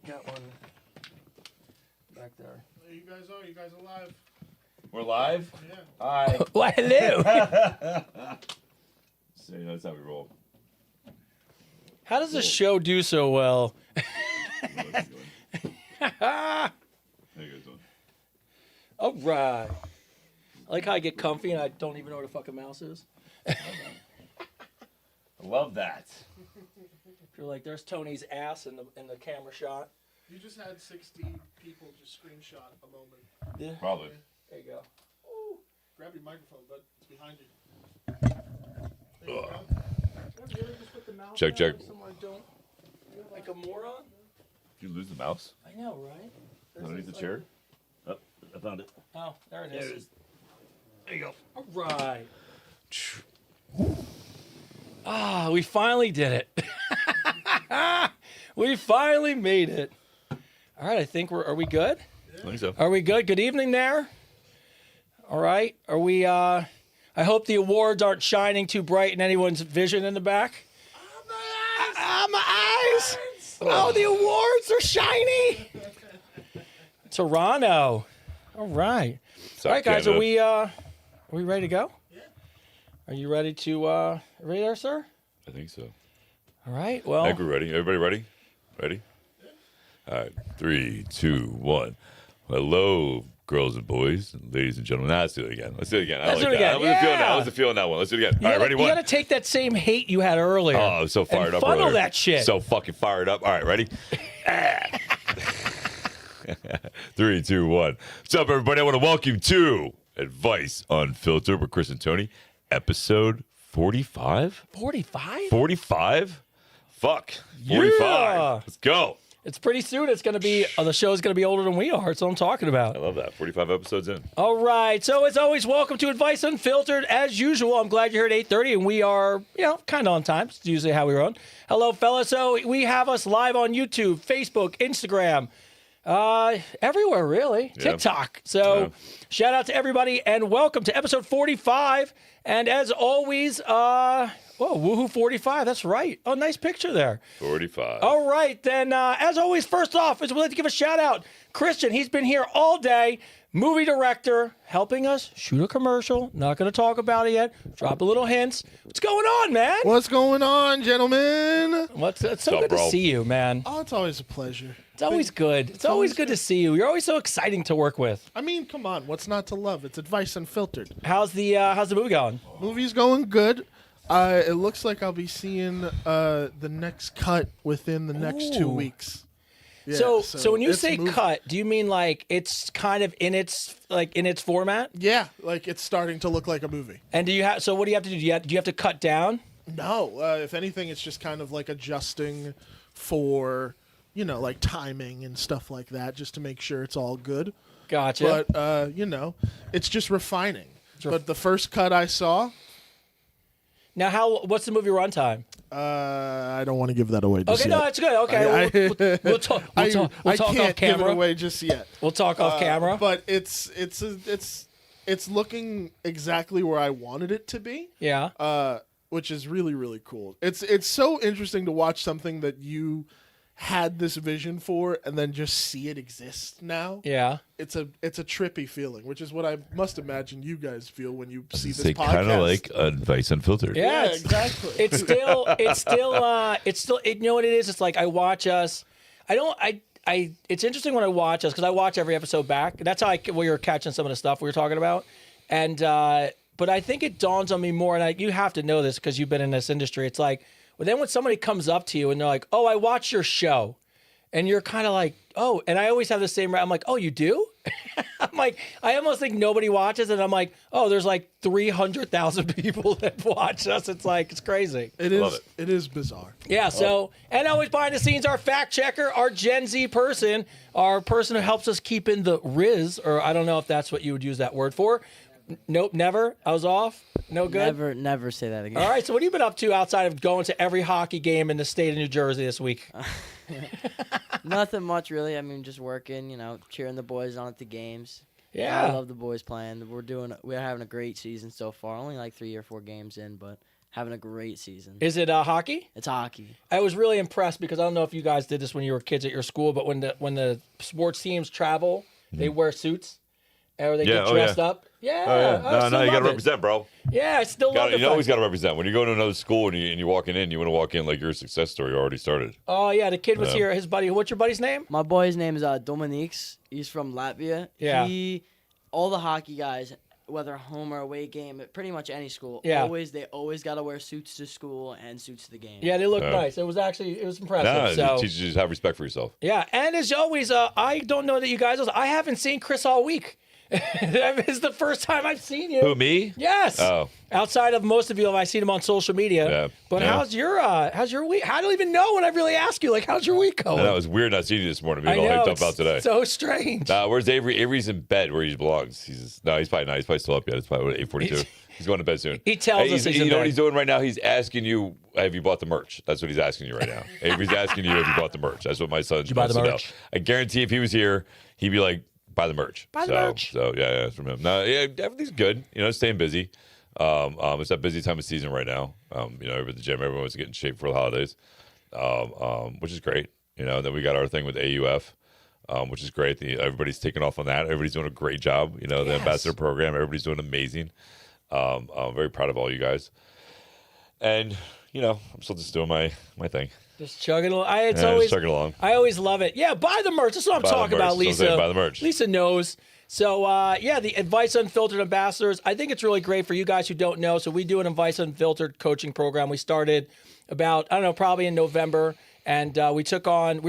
Got one back there. There you guys are. You guys are live. We're live? Yeah. Hi. Why, hello. So that's how we roll. How does the show do so well? How you guys doing? All right. I like how I get comfy and I don't even know where the fucking mouse is. I love that. You're like, there's Tony's ass in the camera shot. You just had 60 people just screenshot a moment. Yeah. Probably. There you go. Ooh. Grab your microphone, but it's behind you. There you go. Yeah, really just put the mouse Check, down check. so I don't. Like a moron? Did you lose the mouse? I know, right? Underneath the chair? Oh, I found it. Oh, there it is. There it is. There you go. All right. Ah, we finally did it. We finally made it. All right, I think are we good? I think so. Are we good? Good evening there. All right. Are we I hope the awards aren't shining too bright in anyone's vision in the back. My eyes. Oh, the awards are shiny. Toronto. All right. All right, guys, are we ready to go? Yeah. Are you ready to ready there, sir? I think so. All right. Well, I think we're ready. Everybody ready? Ready? All right. 3, 2, 1. Hello, girls and boys, and ladies and gentlemen. Let's do it again. Let's do it again. Let's do it again. I wasn't feeling that one. Let's do it again. All right, ready? You One. got to take that same hate you had earlier. Oh, I was so fired and up funnel earlier. that shit. So fucking fired up. All right, ready? 3, 2, 1. What's up, everybody? I want to welcome you to Advice Unfiltered with Chris and Tony, episode 45? 45? 45? Fuck. 45. Yeah. Let's go. It's pretty soon. It's going to be, the show's going to be older than we are. That's what I'm talking about. I love that. 45 episodes in. All right. So, as always, welcome to Advice Unfiltered. As usual, I'm glad you're here at 8:30, and we are, kind of on time. It's usually how we run. Hello, fellas. So, we have us live on YouTube, Facebook, Instagram, everywhere, really. Yeah. TikTok. So, shout out to everybody, and welcome to episode 45. And as always, woohoo 45. That's right. Oh, nice picture there. 45. All right, then, as always, first off, we'd like to give a shout out. Christian, he's been here all day, movie director, helping us shoot a commercial. Not going to talk about it yet. Drop a little hints. What's going on, man? What's going on, gentlemen? It's so good to see you, man. Oh, it's always a pleasure. It's always good. It's always good to see you. You're always so exciting to work with. I mean, come on. What's not to love? It's Advice Unfiltered. How's the movie going? Movie's going good. It looks like I'll be seeing the next cut within the next 2 Ooh. weeks. Yeah, So when you it's say moving. cut, do you mean like it's kind of in its format? Yeah, like it's starting to look like a movie. And so what do you have to do? Do you have to cut down? No, if anything, it's just kind of like adjusting for, like timing and stuff like that, just to make sure it's all good. Gotcha. But, it's just refining. But the first cut I saw... Now, what's the movie runtime? I don't want to give that away just Okay, yet. no, it's good. Okay, we'll talk. We'll talk I off can't give it camera. away just yet. We'll talk off camera. But it's looking exactly where I wanted it to be. Yeah. Which is really, really cool. It's so interesting to watch something that you had this vision for and then just see it exist now. Yeah. It's a trippy feeling, which is what I must imagine you guys feel when you see this They podcast. kind of like Advice Unfiltered. Yeah, exactly. It's still you know what it is? It's like I watch us. It's interesting when I watch us because I watch every episode back. That's how we were catching some of the stuff we were talking about. And but I think it dawns on me more, and you have to know this because you've been in this industry. It's like, well, then when somebody comes up to you and they're like, "Oh, I watch your show," and you're kind of like, "Oh," and I always have the same. I'm like, "Oh, you do?" I'm like, I almost think nobody watches, and I'm like, "Oh, there's like 300,000 people that watch us." It's like it's crazy. It is bizarre. Yeah. So, and always behind the scenes, our fact checker, our Gen Z person, our person who helps us keep in the Riz, or I don't know if that's what you would use that word for. Nope, never. I was off. No good. Never say that again. All right. So, what have you been up to outside of going to every hockey game in the state of New Jersey this week? Nothing much, really. I mean, just working. Cheering the boys on at the games. Yeah. I love the boys playing. We're having a great season so far. Only like 3 or 4 games in, but having a great season. Is it hockey? It's hockey. I was really impressed because I don't know if you guys did this when you were kids at your school, but when the sports teams travel, they wear suits or they get dressed up. Yeah. Oh, yeah. I still No, you got love to it. represent, bro. Yeah, I still love it. You always got to represent. When you go to another school and you're walking in, you want to walk in like your success story already started. Oh, yeah, the kid was here. His buddy, what's your buddy's name? My boy's name is Dominiques. He's from Latvia. Yeah. All the hockey guys, whether home or away game, at pretty much any school, they always got to wear suits to school and suits to the game. Yeah, they look nice. It was impressive. It teaches you to have respect for yourself. Yeah, and as always, I don't know that you guys, I haven't seen Chris all week. This is the first time I've seen you. Who, me? Yes. Oh. Outside of most of you, I've seen him on social media. Yeah. But how's your week? I don't even know when I really ask you, like, how's your week going? I know, it was weird not seeing you this morning. Being I all know, hyped up it's about today. so strange. Where's Avery? Avery's in bed where he belongs. He's probably not. He's probably still up yet. It's probably 8:42. He's going to bed soon. He tells us he's in You know bed. what he's doing right now? He's asking you, have you bought the merch? That's what he's asking you right now. Avery's asking you, have you bought the merch? That's what my son you buy the wants to know. merch? I guarantee if he was here, he'd be like, buy the merch. Buy the merch. So yeah, it's from him. No, yeah, everything's good. Staying busy. It's that busy time of season right now. Over at the gym, everyone wants to get in shape for the holidays, which is great. Then we got our thing with AUF, which is great. Everybody's taking off on that. Everybody's doing a great job. The ambassador program, everybody's doing amazing. I'm very proud of all you guys. And, I'm still just doing my thing. Just chugging along. Just chugging along. I always love it. Yeah, buy the merch. That's what I'm talking about, Lisa. Buy the merch. Lisa knows. So, the Advice Unfiltered Ambassadors, I think it's really great for you guys who don't know. So we do an Advice Unfiltered coaching program. We started about, probably in November. And we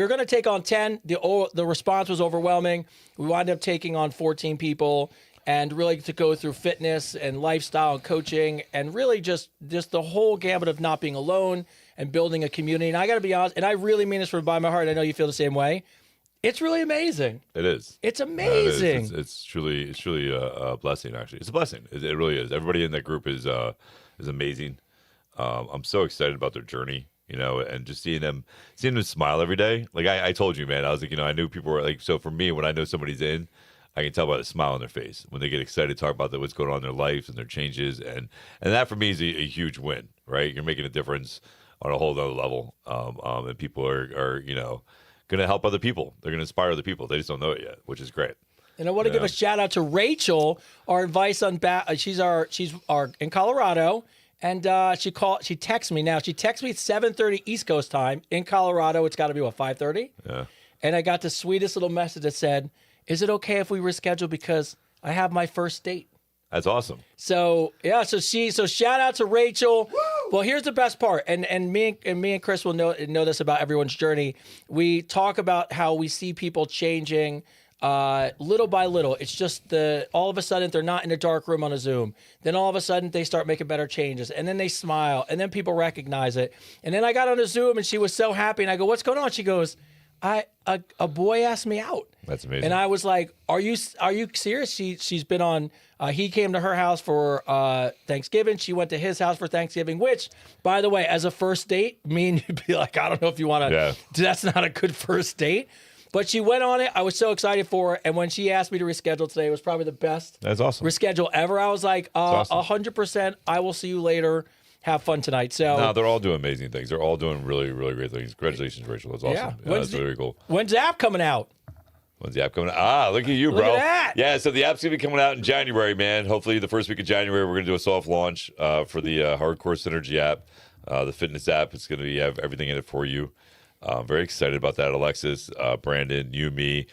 were going to take on 10. The response was overwhelming. We wound up taking on 14 people and really to go through fitness and lifestyle and coaching and really just the whole gamut of not being alone and building a community. And I got to be honest, and I really mean this from the bottom of my heart. I know you feel the same way. It's really amazing. It is. It's amazing. It's truly a blessing. Actually, it's a blessing. It really is. Everybody in that group is amazing. I'm so excited about their journey. And just seeing them smile every day. Like I told you, man, I was like, I knew people were like. So for me, when I know somebody's in, I can tell by the smile on their face when they get excited to talk about what's going on in their life and their changes, and that for me is a huge win. Right, you're making a difference on a whole other level, and people are going to help other people. They're going to inspire other people. They just don't know it yet, which is great. And I want to give a shout out to Rachel, our advice on she's in Colorado, and she texts me now. She texts me at 7:30 East Coast time in Colorado. It's got to be 5:30. Yeah. And I got the sweetest little message that said, "Is it okay if we reschedule because I have my first date?" That's awesome. So shout out to Rachel. Woo! Well, here's the best part, and me and Chris will know this about everyone's journey. We talk about how we see people changing little by little. It's just all of a sudden they're not in a dark room on a Zoom. Then all of a sudden they start making better changes, and then they smile, and then people recognize it. And then I got on a Zoom, and she was so happy, and I go, "What's going on?" She goes, a boy asked me out. That's amazing. And I was like, "Are you serious?" She's been on. He came to her house for Thanksgiving. She went to his house for Thanksgiving. Which, by the way, as a first date, me and you'd be like, "I don't know if you want to." Yeah. That's not a good first date. But she went on it. I was so excited for her. And when she asked me to reschedule today, it was probably the best. That's awesome. Reschedule ever. I was like, 100%. I will see you later. Have fun tonight. So no, they're all doing amazing things. They're all doing really, really great things. Congratulations, Rachel. That's awesome. Yeah. That's very cool. When's the app coming out? When's the app coming out? Look at you, bro. Look at that. Yeah, so the app's going to be coming out in January, man. Hopefully the first week of January, we're going to do a soft launch for the Hardcore Synergy app, the fitness app. It's going to have everything in it for you. I'm very excited about that. Alexis, Brandon, you, me,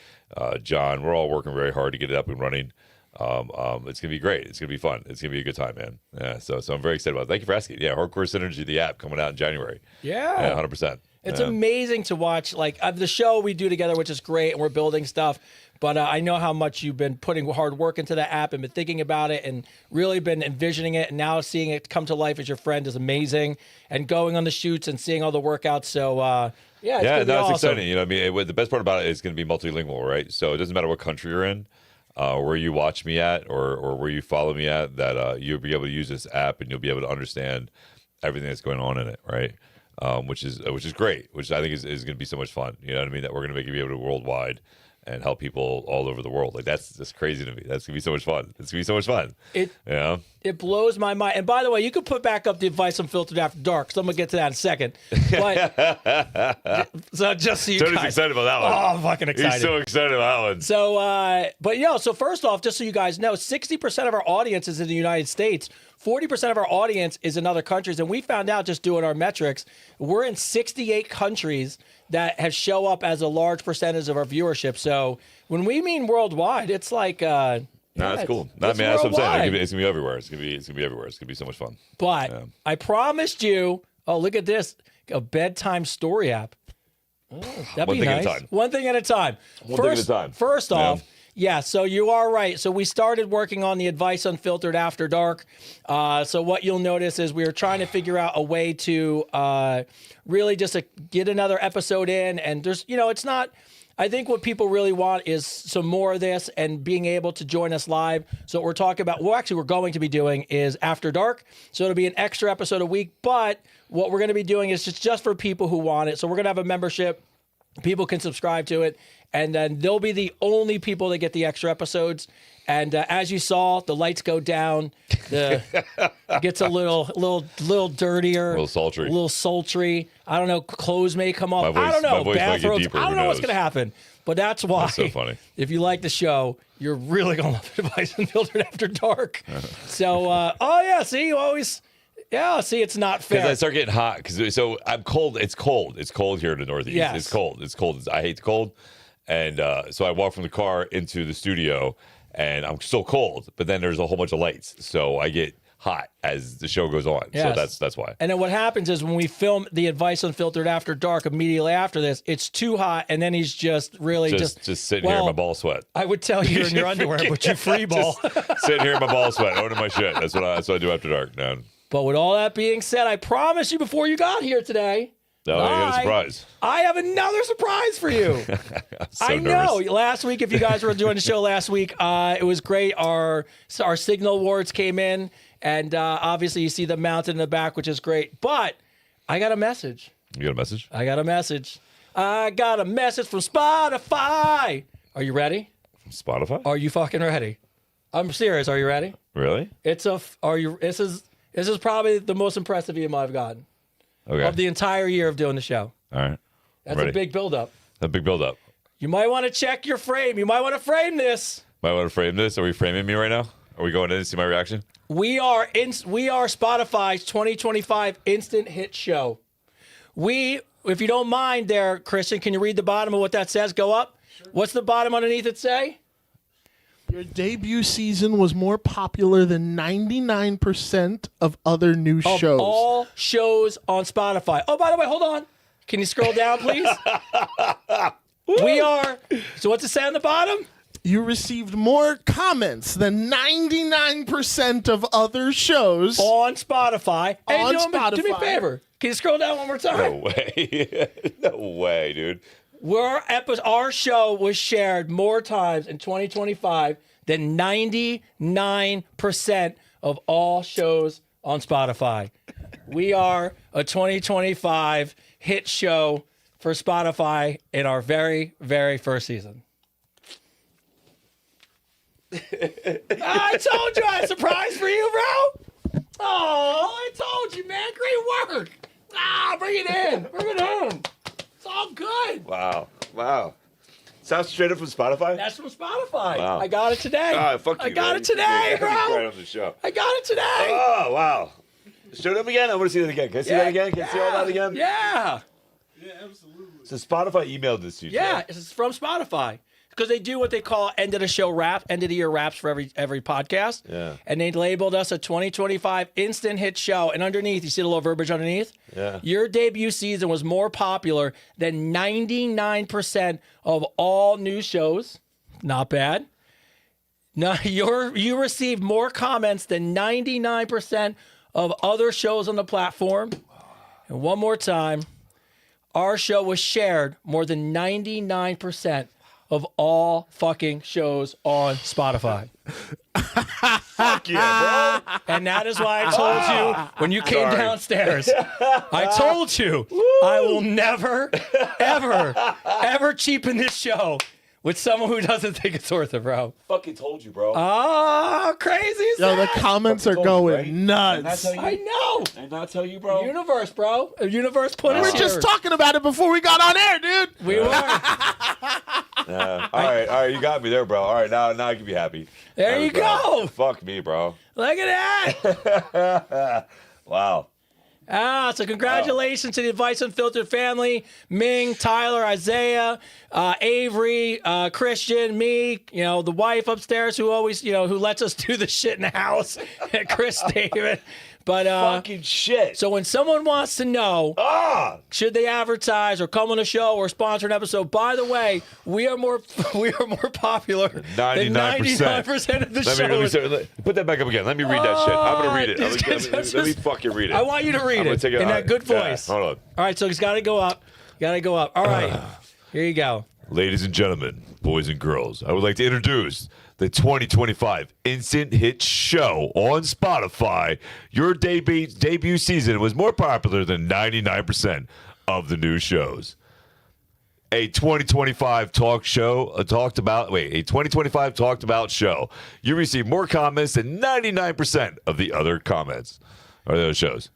John, we're all working very hard to get it up and running. It's gonna be great. It's gonna be fun. It's gonna be a good time, man. Yeah. So I'm very excited about it. Thank you for asking. Yeah, Hardcore Synergy, the app coming out in January. Yeah. 100%. It's amazing to watch. Like the show we do together, which is great, and we're building stuff. But I know how much you've been putting hard work into the app and been thinking about it and really been envisioning it. And now seeing it come to life as your friend is amazing. And going on the shoots and seeing all the workouts. So it's awesome. exciting. The best part about it is going to be multilingual, right? So it doesn't matter what country you're in. Where you watch me at or where you follow me at, that you'll be able to use this app and you'll be able to understand everything that's going on in it, right? Which is great, which I think is going to be so much fun. You know what I mean? That we're going to make it be able to worldwide and help people all over the world. Like that's just crazy to me. That's gonna be so much fun. It's gonna be so much fun. It blows my mind. And by the way, you can put back up the advice Unfiltered After Dark, because I'm gonna get to that in a second. But so just so you Tony's guys, excited about that one. Oh, I'm fucking excited. He's so excited about that one. So, so first off, just so you guys know, 60% of our audience is in the United States. 40% of our audience is in other countries. And we found out just doing our metrics, we're in 68 countries that have show up as a large percentage of our viewership. So when we mean worldwide, it's like... No, that's cool. That's what I'm saying. It's gonna be everywhere. It's gonna be everywhere. It's gonna be so much fun. But I promised you. Oh, look at this! A bedtime story app. Oh, that'd be nice. One thing at a time. One thing at a time. First off, so you are right. So we started working on the Advice Unfiltered After Dark. So what you'll notice is we were trying to figure out a way to really just get another episode in, and there's, it's not. I think what people really want is some more of this and being able to join us live. So what we're talking about, we're going to be doing is After Dark. So it'll be an extra episode a week. But what we're going to be doing is just for people who want it. So we're going to have a membership. People can subscribe to it. And then they'll be the only people that get the extra episodes. And as you saw, the lights go down. It gets a little dirtier, a little sultry. I don't know. Clothes may come off. I don't know. My voice might get deeper. I don't know what's going to happen. But that's why. That's so funny. If you like the show, you're really going to love Advice Unfiltered After Dark. So, see, you always. Yeah, see, it's not fair. Because I start getting hot. So I'm cold. It's cold. It's cold here in the Northeast. Yes. It's cold. It's cold. I hate the cold. And so I walk from the car into the studio, and I'm still cold. But then there's a whole bunch of lights, so I get hot as the show goes on. Yes. So that's why. And then what happens is when we film the Advice Unfiltered After Dark immediately after this, it's too hot, and then he's just really just sitting here in my ball sweat. I would tell you in your underwear, but you free ball. Sitting here in my ball sweat, owning my shit. That's what I do after dark, man. But with all that being said, I promised you before you got here today. No, you got a surprise. I have another surprise for you. I know. Last week, if you guys were doing the show last week, it was great. Our Signal Awards came in, and obviously you see them mounted in the back, which is great. But I got a message. You got a message? I got a message. I got a message from Spotify. Are you ready? From Spotify? Are you fucking ready? I'm serious. Are you ready? Really? This is probably the most impressive email I've gotten. Okay. Of the entire year of doing the show. All right. That's a big buildup. A big buildup. You might want to check your frame. You might want to frame this. Might want to frame this. Are we framing me right now? Are we going in to see my reaction? We are Spotify's 2025 instant hit show. If you don't mind there, Christian, can you read the bottom of what that says? Go up. Sure. What's the bottom underneath it say? Your debut season was more popular than 99% of other new shows. All shows on Spotify. Oh, by the way, hold on. Can you scroll down, please? So what's it say on the bottom? You received more comments than 99% of other shows. On Spotify. On Spotify. Do me a favor. Can you scroll down one more time? No way. No way, dude. Our show was shared more times in 2025 than 99% of all shows on Spotify. We are a 2025 hit show for Spotify in our very, very first season. I told you I had a surprise for you, bro. Oh, I told you, man. Great work. Bring it in. Bring it in. It's all good. Wow. Sounds straight up from Spotify? That's from Spotify. Wow. I got it today. Fuck you, I got man. it today, bro. Right on the show. I got it today. Oh, wow. Show it up again? I want to see that again. Can I see that again? Can I see all that again? Yeah. Yeah, absolutely. So Spotify emailed this to you. Yeah, today. it's from Spotify. Because they do what they call end of the show wrap, end of the year wraps for every podcast. Yeah. And they labeled us a 2025 instant hit show. And underneath, you see the little verbiage underneath? Yeah. Your debut season was more popular than 99% of all new shows. Not bad. Now, you received more comments than 99% of other shows on the platform. And one more time, our show was shared more than 99% of all fucking shows on Spotify. Fuck yeah, bro. And that is why I told you when you came downstairs. I told you I will never, ever cheapen this show with someone who doesn't think it's worth it, bro. Fucking told you, bro. Oh, crazy is Yo, the that? comments are Fucking told you, going nuts. I know. And I'll tell you, bro. Universe, bro. Universe put We us were here. just talking about it before we got on air, dude. We were. All right, you got me there, bro. All right, now I can be happy. There That you was, go. Fuck me, bro. Look at that. Wow. So congratulations to the Advice Unfiltered family. Ming, Tyler, Isaiah, Avery, Christian, me, the wife upstairs who always, who lets us do the shit in the house. Chris, David. But Fucking shit. so when someone wants to know, should they advertise or come on a show or sponsor an episode? By the way, we are more popular than 99% of the shows. Put that back up again. Let me read that shit. I'm gonna read it. Let me fucking read it. I want you to read it in that good voice. Hold on. All right, so it's got to go up. All right, here you go. Ladies and gentlemen, boys and girls, I would like to introduce the 2025 Instant Hit Show on Spotify. Your debut season was more popular than 99% of the new shows. A 2025 talked about show. You received more comments than 99% of the other comments or those shows.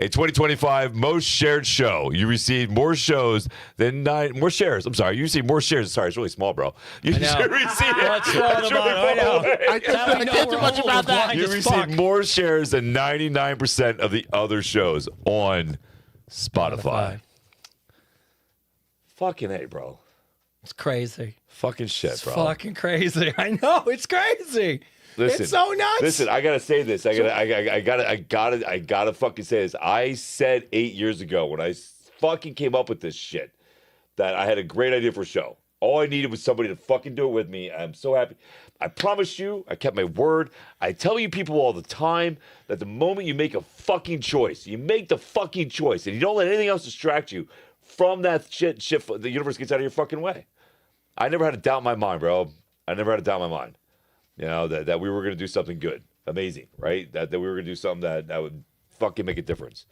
A 2025 most shared show. You received more shares. I'm sorry. You received more shares. Sorry, it's really small, bro. You I know. received. What's wrong about it? I know. I can't do much about that. You received more shares than 99% of the other shows on Spotify. Fucking A, bro. It's crazy. Fucking shit, It's bro. fucking crazy. I know. It's crazy. Listen, it's so nuts. Listen, I gotta say this. I gotta fucking say this. I said 8 years ago when I fucking came up with this shit that I had a great idea for a show. All I needed was somebody to fucking do it with me. I'm so happy. I promise you, I kept my word. I tell you people all the time that the moment you make a fucking choice, you make the fucking choice, and you don't let anything else distract you from that shit, the universe gets out of your fucking way. I never had a doubt in my mind, bro. I never had a doubt in my mind. That we were going to do something good, amazing, right? That we were going to do something that would fucking make a difference.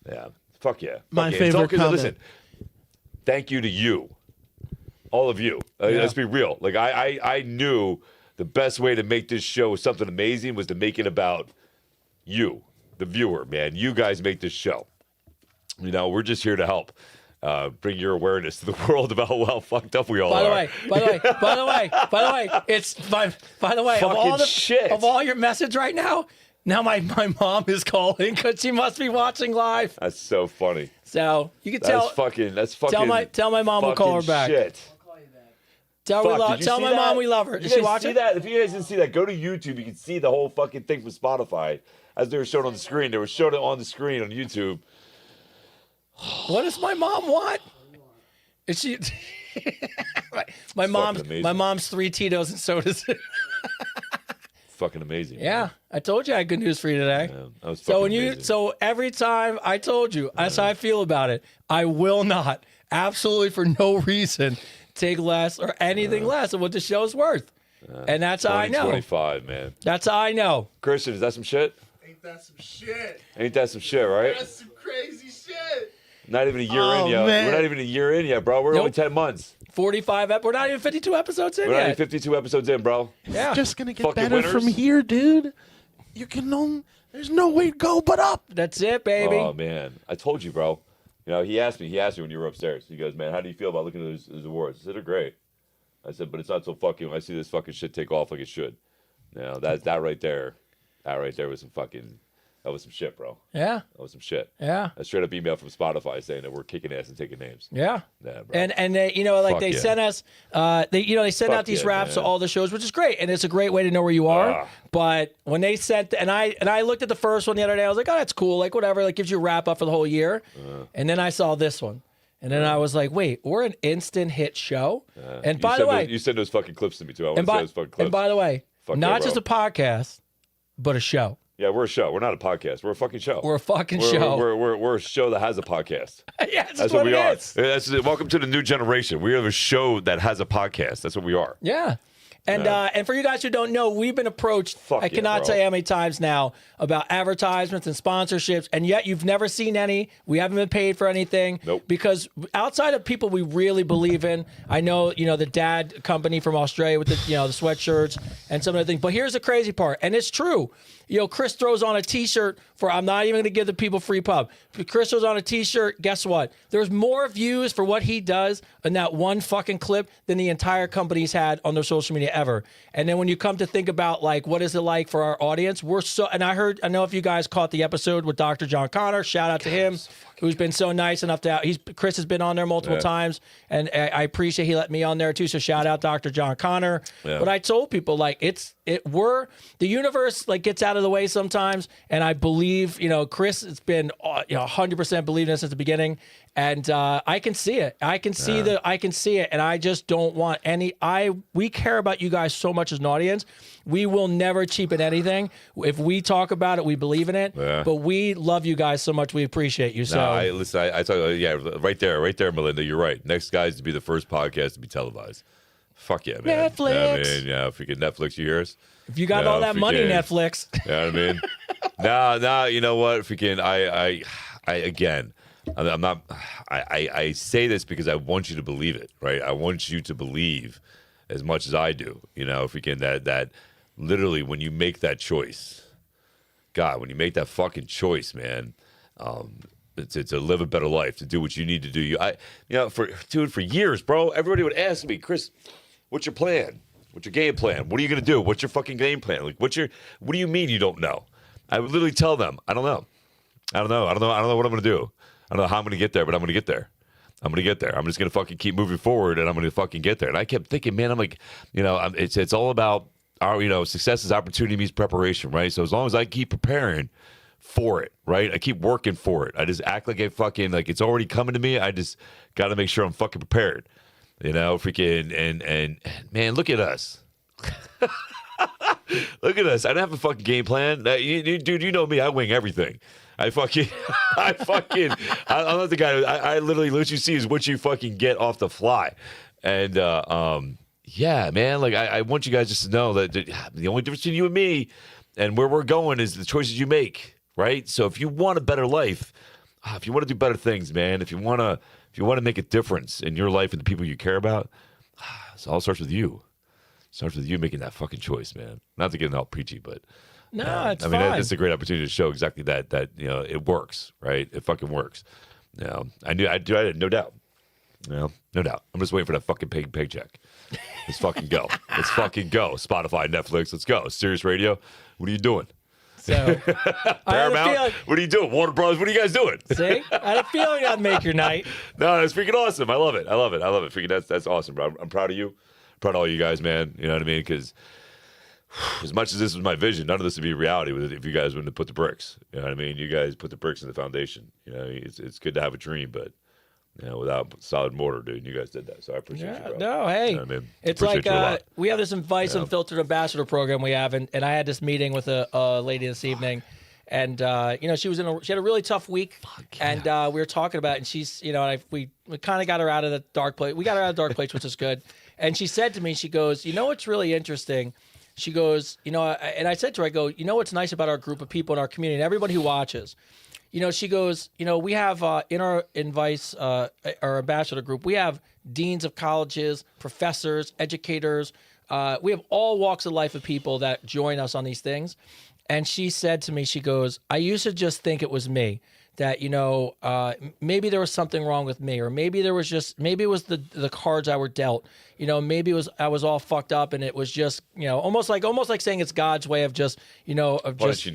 Yeah. Fuck yeah. My Fuck yeah. favorite comment. Listen, thank you to you. All of you. Let's be real. Like, I knew the best way to make this show something amazing was to make it about you, the viewer, man. You guys make this show. We're just here to help. Bring your awareness to the world about how fucked up we all are. By the way, of all your message right now my mom is calling because she must be watching live. That's so funny. So you can That's fucking. tell my mom we'll call her back. Shit. Tell my mom we love her. Is she watching? That? If you guys didn't see that, go to YouTube. You can see the whole fucking thing from Spotify as they were showing on the screen. They were showing it on the screen on YouTube. What does my mom want? Is she? my mom's 3 Tito's and sodas. Fucking amazing. Yeah, man. I told you I had good news for you today. Yeah, that was fucking amazing. So every time I told you, that's how I feel about it. I will not, absolutely for no reason, take less or anything less of what the show's worth. And that's how I know. 2025, man. That's how I know. Christian, is that some shit? Ain't that some shit? Ain't that some shit, right? That's some crazy shit. Not even a year in yet. Man. We're not even a year in yet, bro. We're only 10 months. 45. We're not even 52 episodes in We're not yet. even 52 episodes in, bro. Yeah. It's just gonna get Fucking better winners. from here, dude. There's no way to go but up. That's it, baby. Oh man, I told you, bro. He asked me when you were upstairs. He goes, man, how do you feel about looking at those awards? I said, they're great. I said, but it's not so fucking. I see this fucking shit take off like it should. That right there was some fucking. That was some shit, bro. Yeah. That was some shit. Yeah. A straight up email from Spotify saying that we're kicking ass and taking names. Yeah. Yeah, bro. And they, they sent us, they send out these yeah, raps to man. all the shows, which is great, and it's a great way to know where you are. But when they sent, and I looked at the first one the other day, I was like, oh, that's cool, like whatever, like gives you a wrap up for the whole year. And then I saw this one, and then I was like, wait, we're an instant hit show. And by the way, you send those fucking clips to me too. I want to see those fucking clips. and by the way, Fuck not yeah, just a podcast, but a show. Yeah, we're a show. We're not a podcast. We're a fucking show. We're a fucking show. We're a show that has a podcast. Yeah, That's what we are. is. Welcome to the new generation. We have a show that has a podcast. That's what we are. Yeah. And for you guys who don't know, we've been approached, I cannot tell you how many times now, about advertisements and sponsorships, and yet you've never seen any. We haven't been paid for anything. Nope. Because outside of people we really believe in, I know, the dad company from Australia with the sweatshirts and some of the things. But here's the crazy part, and it's true. Chris throws on a T-shirt for, I'm not even going to give the people free pub. If Chris throws on a T-shirt, guess what? There's more views for what he does in that one fucking clip than the entire company's had on their social media ever. And then when you come to think about, like, what is it like for our audience, and I know if you guys caught the episode with Dr. John Connor, shout out to him, who's been so nice enough to, Chris has been on there multiple times, and I appreciate he let me on there too, so shout out Dr. John Connor. Yeah. But I told people, like, the universe, like, gets out of the way sometimes, and I believe, Chris has been 100% believing this since the beginning, and I can see it. I can see it, and I just don't want we care about you guys so much as an audience. We will never cheapen anything. If we talk about it, we believe in it. Yeah. But we love you guys so much. We appreciate you. So I talk. Right there, Melinda. You're right. Next guys to be the first podcast to be televised. Fuck yeah, man. Netflix. If we could Netflix, you hear us. If you got all that money, Netflix. You know what I mean? No. You know what? If we can, I'm not. I say this because I want you to believe it, right? I want you to believe as much as I do. If we can, that literally when you make that choice, God, when you make that fucking choice, man, to live a better life, to do what you need to do. For years, bro, everybody would ask me, Chris, what's your plan? What's your game plan? What are you gonna do? What's your fucking game plan? Like, what do you mean you don't know? I would literally tell them, I don't know. I don't know what I'm gonna do. I don't know how I'm gonna get there, but I'm gonna get there. I'm just gonna fucking keep moving forward, and I'm gonna fucking get there. And I kept thinking, man, I'm like, it's all about our, success is opportunity means preparation, right? So as long as I keep preparing for it, right? I keep working for it. I just act like it's already coming to me. I just got to make sure I'm fucking prepared. Freaking and man, look at us. Look at us. I don't have a fucking game plan. Dude, you know me. I wing everything. I'm not the guy. I literally, what you see is what you fucking get off the fly. And, yeah, man, like I want you guys just to know that the only difference between you and me and where we're going is the choices you make, right? So if you want a better life, if you want to do better things, man, if you want to make a difference in your life and the people you care about, it all starts with you. It starts with you making that fucking choice, man. Not to get all preachy, but it's fine. It's a great opportunity to show exactly that it works, right? It fucking works. I had no doubt. No doubt. I'm just waiting for that fucking paycheck. Let's fucking go. Let's fucking go. Spotify, Netflix, let's go. Sirius Radio, what are you doing? So, Paramount, what are you doing? Warner Bros, what are you guys doing? See? I had a feeling I'd make your night. No, that's freaking awesome. I love it. Freaking, that's awesome, bro. I'm proud of you. Proud of all you guys, man. You know what I mean? Because as much as this was my vision, none of this would be reality with it if you guys wouldn't have put the bricks. You know what I mean? You guys put the bricks in the foundation. It's good to have a dream, but without solid mortar, dude, you guys did that. So I appreciate you, bro. No, hey, I mean, it's like we have this Vice Unfiltered Ambassador program we have, and I had this meeting with a lady this evening, and she had a really tough week, and we were talking about it, and she's, we kind of got her out of the dark place. We got her out of the dark place, which is good. And she said to me, she goes, what's really interesting? She goes, and I said to her, I go, what's nice about our group of people in our community and everybody who watches? She goes, we have in our Vice, our ambassador group, we have deans of colleges, professors, educators. We have all walks of life of people that join us on these things. And she said to me, she goes, I used to just think it was me, that, maybe there was something wrong with me, or maybe it was the cards I were dealt. Maybe I was all fucked up, and it was just, almost like saying it's God's way of just, punishing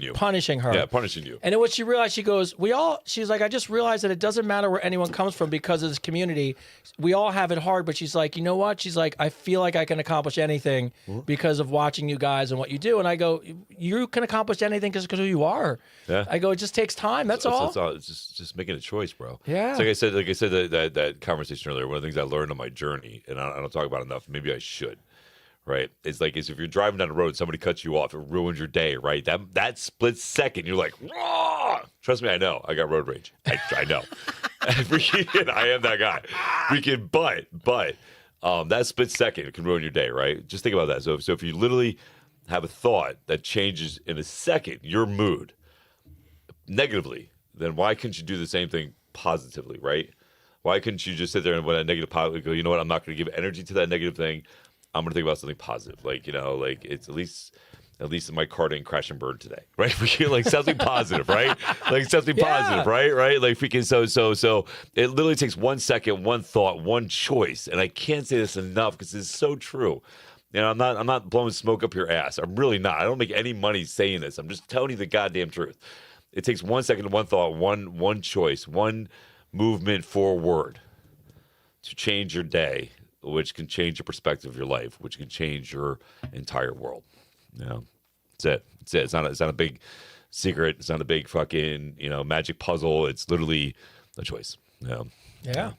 her. Yeah, punishing you. And then what she realized, she goes, she's like, I just realized that it doesn't matter where anyone comes from because of this community. We all have it hard, but she's like, you know what? She's like, I feel like I can accomplish anything because of watching you guys and what you do. And I go, you can accomplish anything because of who you are. Yeah. I go, it just takes time. That's all. It's just making a choice, bro. Yeah. It's like I said that conversation earlier, one of the things I learned on my journey, and I don't talk about it enough, maybe I should, right? It's like if you're driving down the road, somebody cuts you off, it ruins your day, right? That split second, you're like, raw! Trust me, I know. I got road rage. I know. I am that guy. But That split second can ruin your day, right? Just think about that. So if you literally have a thought that changes in a second your mood negatively, then why couldn't you do the same thing positively, right? Why couldn't you just sit there and when a negative positive go, you know what, I'm not going to give energy to that negative thing. I'm going to think about something positive. Like, like it's at least my car didn't crash and burn today, right? Like something positive, right? Like something positive, right? Like freaking so it literally takes 1 second, one thought, one choice. And I can't say this enough because it's so true. I'm not blowing smoke up your ass. I'm really not. I don't make any money saying this. I'm just telling you the goddamn truth. It takes 1 second, one thought, one choice, one movement forward to change your day, which can change your perspective of your life, which can change your entire world. That's it. It's not a big secret. It's not a big fucking magic puzzle. It's literally a choice. Yeah.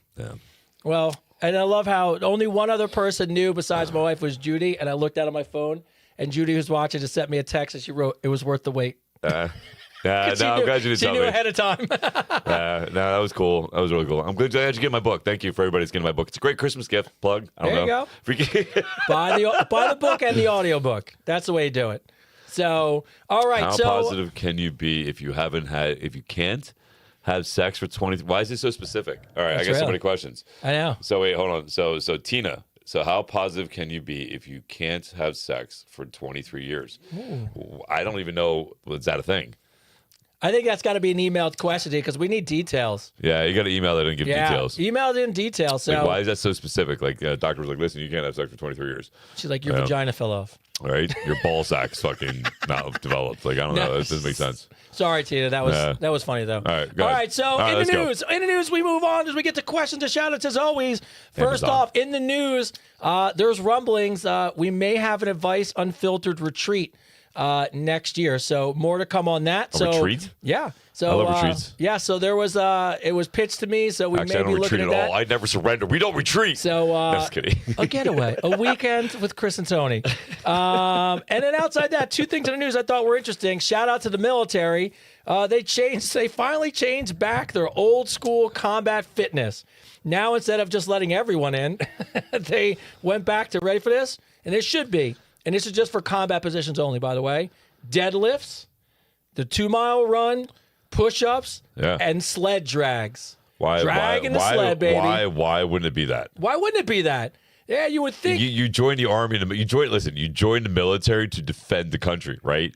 Well, and I love how only one other person knew besides my wife was Judy, and I looked down at my phone, and Judy was watching just sent me a text, and she wrote, "It was worth the wait." I'm glad you did. She knew ahead of time. No, that was cool. That was really cool. I'm glad you get my book. Thank you for everybody that's getting my book. It's a great Christmas gift. Plug. I don't know. There you go. buy the book and the audiobook. That's the way you do it. So, all right. How positive can you be if you can't have sex for 20? Why is it so specific? All right, I got so many questions. I know. So wait, hold on. So Tina. So how positive can you be if you can't have sex for 23 years? Ooh. I don't even know. Is that a thing? I think that's got to be an emailed question because we need details. Yeah, you got to email it and give details. Email it in details. So why is that so specific? Like, doctor was like, listen, you can't have sex for 23 years. She's like, your vagina fell off. All right, your ball sack's fucking not developed. Like, I don't know. It doesn't make sense. Sorry, Tina. That was funny though. All right, so in the news, we move on as we get to questions and shout outs as always. First off, in the news, there's rumblings. We may have an Advice Unfiltered retreat next year. So more to come on that. A retreat? Yeah. So I love retreats. Yeah. So there was it was pitched to me. So we Actually, may I don't be looking retreat at at all. I never surrender. We don't retreat. So just kidding. A getaway, a weekend with Chris and Tony. And then outside that, two things in the news I thought were interesting. Shout out to the military. They finally changed back their old school combat fitness. Now instead of just letting everyone in, they went back to ready for this, and it should be. And this is just for combat positions only, by the way. Deadlifts, the 2-mile run, push-ups, and sled drags. Dragging the sled, baby. Why wouldn't it be that? Why wouldn't it be that? Yeah, you would think. You joined the army. You joined the military to defend the country, right?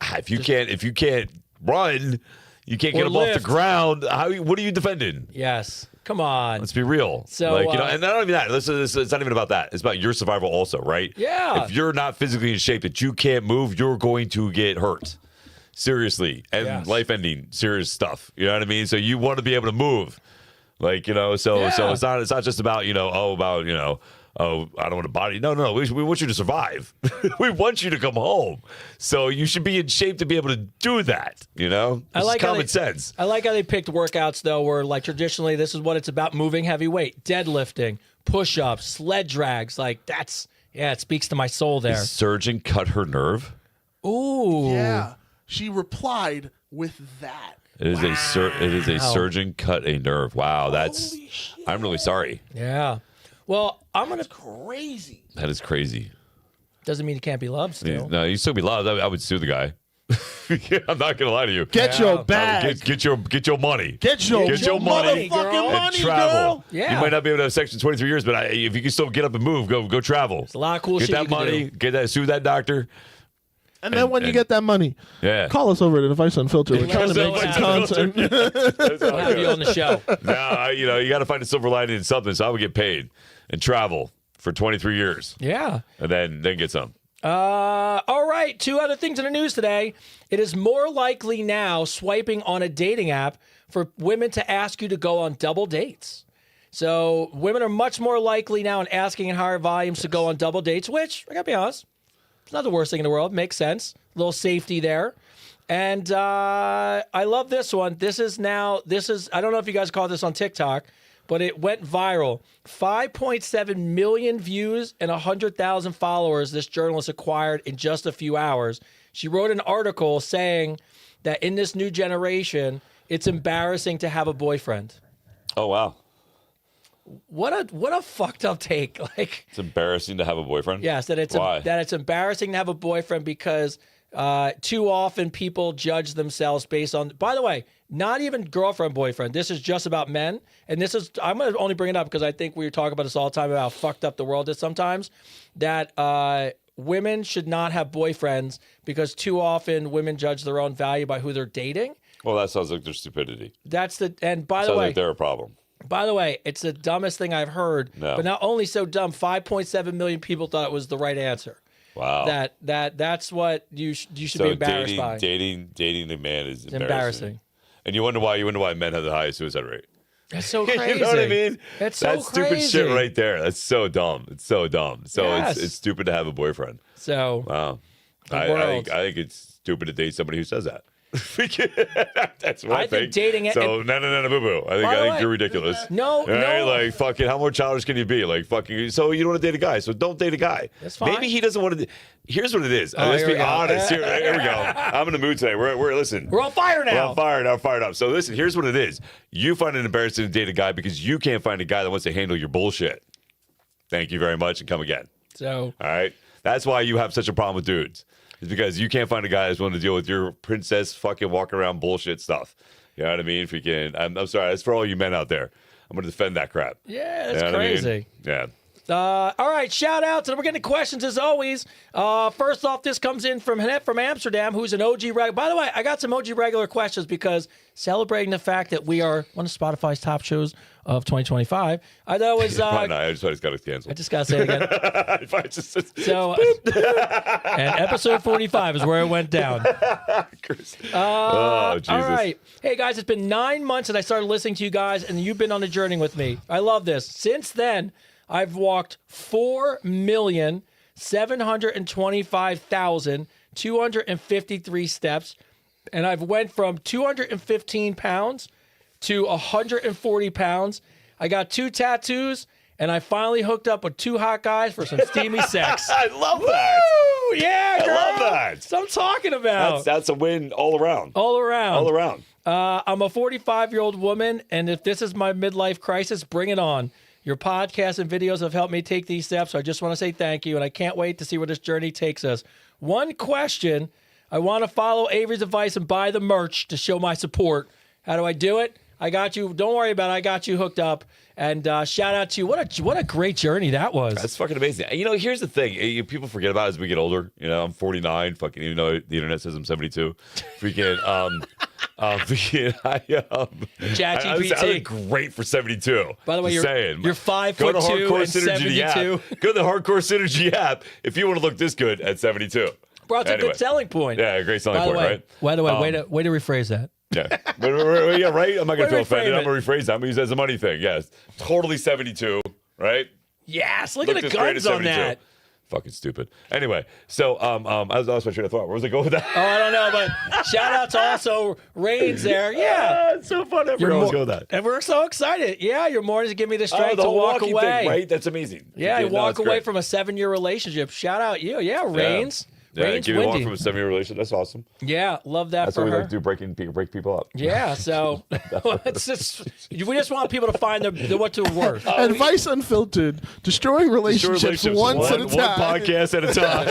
If you can't run, you can't get them off the ground. What are you defending? Yes. Come on. Let's be real. So, and not only that, it's not even about that. It's about your survival also, right? Yeah. If you're not physically in shape that you can't move, you're going to get hurt. Seriously. And life-ending, serious stuff. You know what I mean? So you want to be able to move. So it's not just about, oh, I don't want a body. No. We want you to survive. We want you to come home. So you should be in shape to be able to do that. I like common sense. I like how they picked workouts, though, where like traditionally this is what it's about: moving heavy weight, deadlifting, push-ups, sled drags. Like it speaks to my soul there. The surgeon cut her nerve. Ooh. Yeah. She replied with that. It is a surgeon cut a nerve. Wow, Holy shit. I'm really sorry. Yeah. Well, That's crazy. That is crazy. Doesn't mean you can't be loved still. No, you still be loved. I would sue the guy. I'm not gonna lie to you. Get your bag. Get your money. Get your money, motherfucking girl. money, travel. girl. Yeah. You might not be able to have sex in 23 years, but if you can still get up and move, go travel. It's a lot of cool get shit that you can money. do. Sue that doctor. And then when you get that money, call us over at Advice Unfiltered. We're trying to make some content. We'll have you on the show. No, you got to find a silver lining in something. So I would get paid and travel for 23 years. Yeah. And then get some. All right. Two other things in the news today. It is more likely now swiping on a dating app for women to ask you to go on double dates. So women are much more likely now in asking in higher volumes to go on double dates, which I gotta be honest, it's not the worst thing in the world. Makes sense. A little safety there. And I love this one. This is, I don't know if you guys caught this on TikTok, but it went viral. 5.7 million views and 100,000 followers this journalist acquired in just a few hours. She wrote an article saying that in this new generation, it's embarrassing to have a boyfriend. Oh, wow. what a fucked up take. Like, It's embarrassing to have a boyfriend. yes, that it's embarrassing to have a boyfriend because too often people judge themselves based on. By the way, not even girlfriend, boyfriend. This is just about men, and this is. I'm going to only bring it up because I think we talk about this all the time about how fucked up the world is sometimes. That women should not have boyfriends because too often women judge their own value by who they're dating. Well, that sounds like their stupidity. And by the Sounds way, like they're a problem. by the way, it's the dumbest thing I've heard. No. But not only so dumb, 5.7 million people thought it was the right answer. Wow. That's what you should be embarrassed by. Dating the man is Embarrassing. And you wonder why men have the highest suicide rate. That's so crazy. You know what I mean? That's so stupid crazy. shit right there. That's so dumb. It's so dumb. So Yes. it's stupid to have a boyfriend. So Wow. The I world. think it's stupid to date somebody who says that. That's what I think. dating it. So no, boo boo. I think you're ridiculous. No, Right? no. Like fucking, how more childish can you be? Like fucking. So you don't want to date a guy. So don't date a guy. That's fine. Maybe he doesn't want to. Here's what it is. Oh, Let's here be we go. honest. Here we go. I'm in the mood today. We're listen. We're on fire now. We're on fire now. Fired up. So listen. Here's what it is. You find it embarrassing to date a guy because you can't find a guy that wants to handle your bullshit. Thank you very much, and come again. So All right. That's why you have such a problem with dudes. It's because you can't find a guy that's willing to deal with your princess fucking walk around bullshit stuff. You know what I mean? Freaking, I'm sorry. That's for all you men out there. I'm going to defend that crap. yeah, You that's know what I mean? crazy. Yeah. All right, shout outs, and we're getting questions as always. First off, this comes in from Annette from Amsterdam, who's an OG regular. By the way, I got some OG regular questions because celebrating the fact that we are one of Spotify's top shows of 2025. I thought it was. Why not? I just got to cancel. I just got to say it again. If I just, So, and episode 45 is where it went down. oh, Jesus. All right. Hey, guys, it's been 9 months that I started listening to you guys, and you've been on the journey with me. I love this. Since then, I've walked 4,725,253 steps, and I've went from 215 pounds to 140 pounds. I got 2 tattoos, and I finally hooked up with 2 hot guys for some steamy sex. I love that. Woo! Yeah, girl. I love that. That's what I'm talking about. That's a win all around. All around. All around. I'm a 45-year-old woman, and if this is my midlife crisis, bring it on. Your podcasts and videos have helped me take these steps, so I just want to say thank you, and I can't wait to see where this journey takes us. One question. I want to follow Avery's advice and buy the merch to show my support. How do I do it? I got you. Don't worry about it. I got you hooked up. And shout out to you. What a great journey that was. That's fucking amazing. You know, here's the thing. People forget about it as we get older. You know, I'm 49. Fucking, even though the internet says I'm 72. Freaking, ChatGPT. I look great for 72. By the way, Just you're saying. 5'2" Go to Hardcore and Synergy app. 72. Go to the Hardcore Synergy app if you want to look this good at 72. Bro, it's a Anyway. good selling point. Yeah, a great selling point, right? By the way, way to rephrase that. Yeah. Yeah, right? I'm not going to feel offended. reframe I'm going to rephrase that. I'm going to use it as a money thing. Yes. Totally 72, right? Yes, look Looked at the as great guns as on 72. that. Fucking stupid. Anyway, so I lost my train of thought. Where was I going with that? Oh, I don't know, but shout out to also Reigns there. Yeah. It's so fun. I forgot I was going with that. And we're so excited. Yeah, your mornings give me the strength the to whole walk walking away. thing, right? That's amazing. Yeah, No, walk it's away great. from a 7-year relationship. Shout out you. Yeah, Reigns. Yeah, Reigns give me a walk Windy. from a 7-year relationship. That's awesome. Yeah, love that That's for what we her. like to do, break people up. Yeah, so it's just we just want people to find what they're worth. Advice Unfiltered, destroying relationships once at a One time. podcast at a time.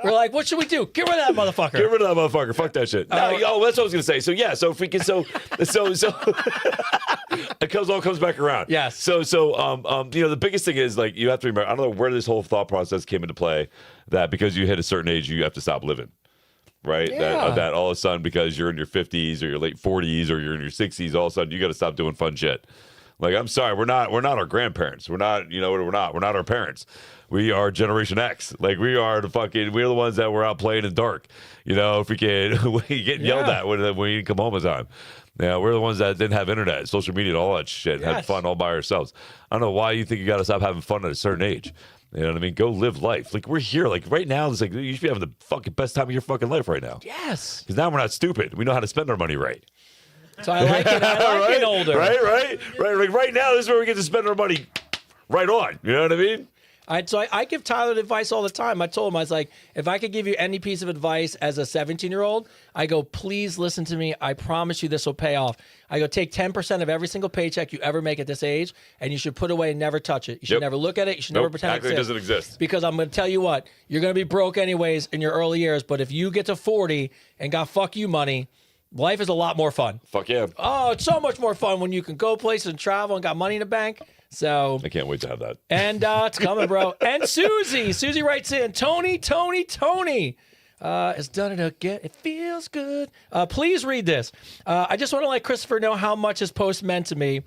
We're like, what should we do? Get rid of that motherfucker. Get rid of that motherfucker. Fuck that shit. No, that's what I was gonna say. So yeah, so freaking it all comes back around. Yes. So you know, the biggest thing is like you have to remember. I don't know where this whole thought process came into play. That because you hit a certain age, you have to stop living. Right. Yeah. That all of a sudden because you're in your 50s or your late 40s or you're in your 60s, all of a sudden you got to stop doing fun shit. Like, I'm sorry, we're not our grandparents. We're not our parents. We are Generation X. Like, we're the ones that were out playing in the dark. You know, if we get yelled at when you come home at time. Yeah, we're the ones that didn't have internet, social media, and all that shit. Yes. Had fun all by ourselves. I don't know why you think you got to stop having fun at a certain age. You know what I mean? Go live life. Like, we're here. Like, right now, it's like you should be having the fucking best time of your fucking life right now. Yes. Because now we're not stupid. We know how to spend our money right. So I like it. I like it older. Right. Like right now, this is where we get to spend our money right on. You know what I mean? I give Tyler advice all the time. I told him, I was like, if I could give you any piece of advice as a 17-year-old, I go, please listen to me. I promise you this will pay off. I go, take 10% of every single paycheck you ever make at this age, and you should put away and never touch it. You should never look at it. You should never pretend it doesn't exist. Because I'm going to tell you what, you're going to be broke anyways in your early years, but if you get to 40 and got fuck you money, life is a lot more fun. Fuck yeah. Oh, it's so much more fun when you can go places and travel and got money in the bank. So I can't wait to have that. And it's coming, bro. And Susie writes in, Tony has done it again. It feels good. Please read this. I just want to let Christopher know how much his post meant to me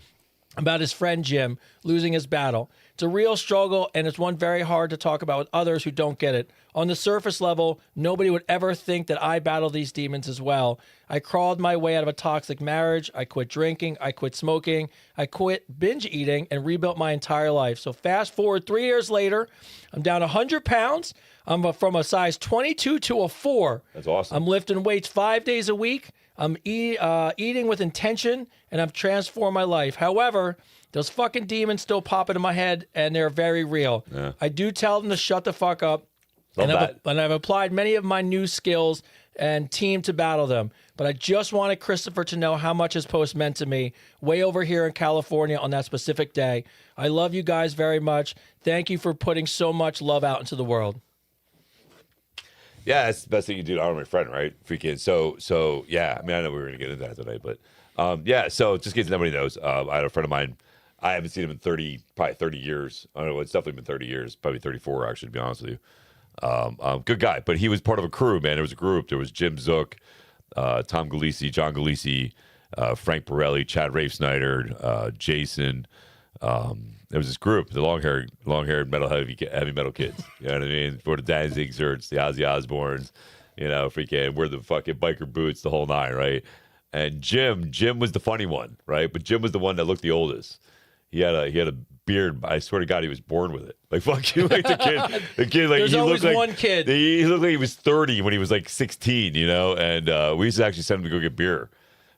about his friend Jim losing his battle. It's a real struggle, and it's one very hard to talk about with others who don't get it. On the surface level, nobody would ever think that I battle these demons as well. I crawled my way out of a toxic marriage. I quit drinking. I quit smoking. I quit binge eating and rebuilt my entire life. So fast forward 3 years later, I'm down 100 pounds. I'm from a size 22 to a 4. That's awesome. I'm lifting weights 5 days a week. I'm eating with intention, and I've transformed my life. However, those fucking demons still pop into my head, and they're very real. Yeah. I do tell them to shut the fuck up, and I've applied many of my new skills and team to battle them. But I just wanted Christopher to know how much his post meant to me way over here in California on that specific day. I love you guys very much. Thank you for putting so much love out into the world. Yeah, it's the best thing you do to honor my friend, right? Freaking. So yeah. I mean, I know we were gonna get into that tonight, but yeah. So just in case nobody knows, I had a friend of mine. I haven't seen him in probably 30 years. I don't know. It's definitely been 30 years, probably 34 actually, to be honest with you. Good guy, but he was part of a crew, man. There was a group. There was Jim Zook, Tom Galisi, John Galisi, Frank Borelli, Chad Rafe Snyder, Jason. There was this group, the long-haired heavy metal kids. You know what I mean? For the Danzig Zerts, the Ozzy Osbournes, freaking wear the fucking biker boots, the whole nine, right? And Jim was the funny one, right? But Jim was the one that looked the oldest. He had a beard. I swear to God, he was born with it. Like fuck you, like the kid, like There's he always looked like one kid. He looked like he was 30 when he was like 16, And we used to actually send him to go get beer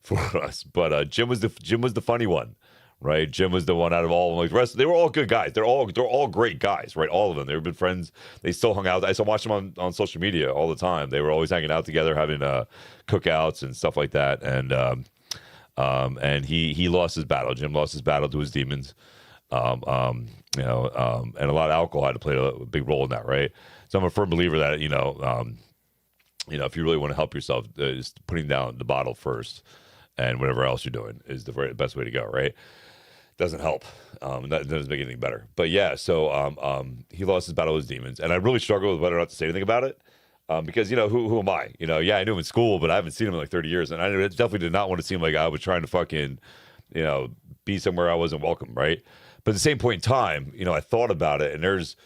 for us. But Jim was the funny one, right? Jim was the one out of all of them. Like the rest, they were all good guys. They're all great guys, right? All of them. They've been friends. They still hung out. I still watch them on social media all the time. They were always hanging out together, having cookouts and stuff like that. And he lost his battle. Jim lost his battle to his demons. And a lot of alcohol had to play a big role in that, right? So I'm a firm believer that if you really want to help yourself, is putting down the bottle first, and whatever else you're doing is the best way to go, right? Doesn't help. That doesn't make anything better. But yeah, so he lost his battle with his demons, and I really struggled with whether or not to say anything about it. Because who am I? I knew him in school, but I haven't seen him in like 30 years, and I definitely did not want to seem like I was trying to fucking, be somewhere I wasn't welcome, right? But at the same point in time, I thought about it, and there's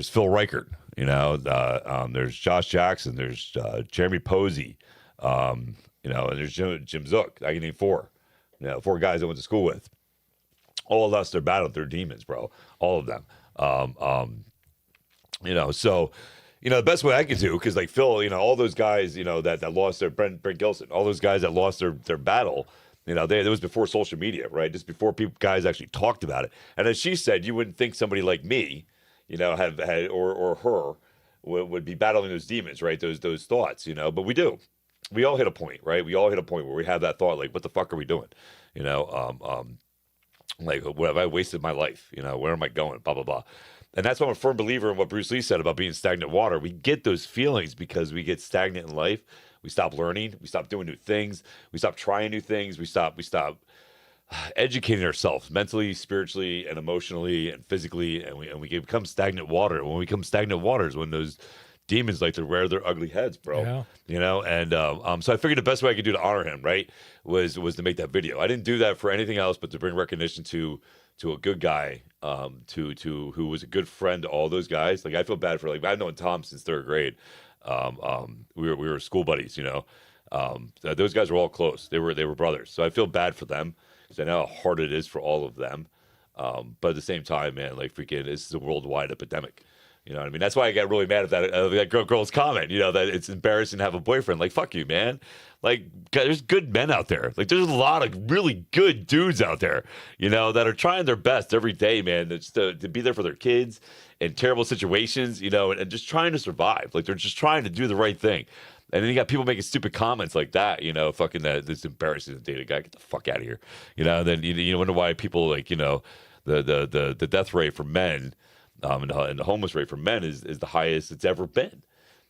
Phil Reichert, there's Josh Jackson, there's Jeremy Posey, and there's Jim Zook. I can name 4, 4 guys I went to school with. All of us, they're battled their demons, bro. All of them. So. The best way I could do, because like Phil, all those guys, that lost their Brent Gilson, all those guys that lost their battle, it was before social media, right? Just before guys actually talked about it. And as she said, you wouldn't think somebody like me, have had or her would be battling those demons, right? Those thoughts, but we do. We all hit a point, right? We all hit a point where we have that thought, like, what the fuck are we doing? Like, what have I wasted my life? Where am I going? Blah blah blah. And that's why I'm a firm believer in what Bruce Lee said about being stagnant water. We get those feelings because we get stagnant in life. We stop learning. We stop doing new things. We stop trying new things. We stop educating ourselves mentally, spiritually, and emotionally, and physically. And we become stagnant water. When we become stagnant waters, when those demons like to rear their ugly heads, bro. Yeah. And so I figured the best way I could do to honor him, right, was to make that video. I didn't do that for anything else but to bring recognition to a good guy, to who was a good friend to all those guys. Like I feel bad for I've known Tom since 3rd grade. We were school buddies, those guys were all close. They were brothers. So I feel bad for them because I know how hard it is for all of them. But at the same time, man, like freaking, this is a worldwide epidemic. You know what I mean? That's why I got really mad at that girl's comment, you know, that it's embarrassing to have a boyfriend. Like, fuck you, man. Like, there's good men out there. Like, there's a lot of really good dudes out there, you know, that are trying their best every day, man, just to be there for their kids in terrible situations, you know, and just trying to survive. Like, they're just trying to do the right thing. And then you got people making stupid comments like that, you know, fucking that it's embarrassing to date a guy. Get the fuck out of here. You know, and then you wonder why people, like, you know, the death rate for men and the homeless rate for men is the highest it's ever been.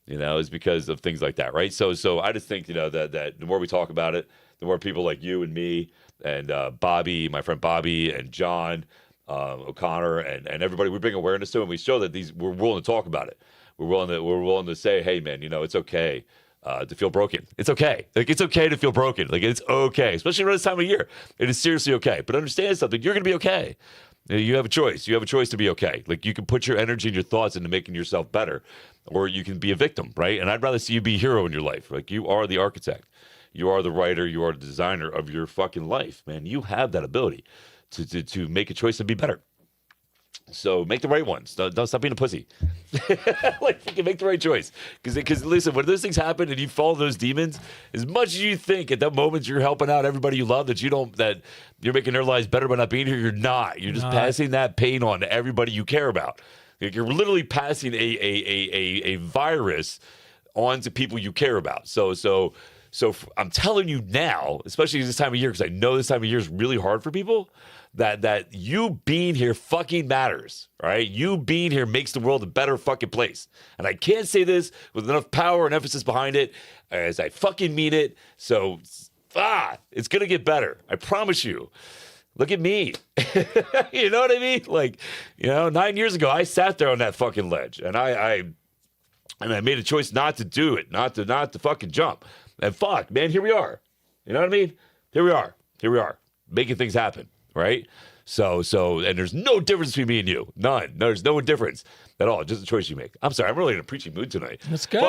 You know, is because of things like that, right? So I just think, you know, that the more we talk about it, the more people like you and me and Bobby, my friend Bobby, and John O'Connor and everybody, we bring awareness to it, and we show that we're willing to talk about it. We're willing to say, hey, man, you know, it's okay to feel broken. It's okay. Like, it's okay to feel broken. Like, it's okay, especially around this time of year. It is seriously okay. But understand something. You're going to be okay. You have a choice. You have a choice to be okay. Like, you can put your energy and your thoughts into making yourself better, or you can be a victim, right? And I'd rather see you be a hero in your life. Like, you are the architect. You are the writer. You are the designer of your fucking life, man. You have that ability to make a choice and be better. So make the right ones. Don't stop being a pussy. Like, you can make the right choice. Because listen, when those things happen and you follow those demons, as much as you think at that moment you're helping out everybody you love, that you're making their lives better by not being here, you're not. You're just passing that pain on to everybody you care about. Like, you're literally passing a virus on to people you care about. So I'm telling you now, especially this time of year, because I know this time of year is really hard for people, that you being here fucking matters, right? You being here makes the world a better fucking place. And I can't say this with enough power and emphasis behind it as I fucking mean it. So, it's going to get better. I promise you. Look at me. You know what I mean? Like, you know, 9 years ago, I sat there on that fucking ledge, and I made a choice not to do it, not to fucking jump. And fuck, man, here we are. You know what I mean? Here we are, making things happen, right? So, and there's no difference between me and you. None. There's no difference at all. Just a choice you make. I'm sorry, I'm really in a preaching mood tonight. That's good.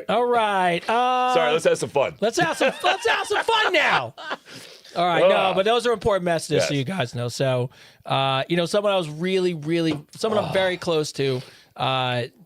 All right. Sorry, let's have some fun. Let's have some fun now. All right, no, but those are important messages, so you guys know. So, you know, someone I was someone I'm very close to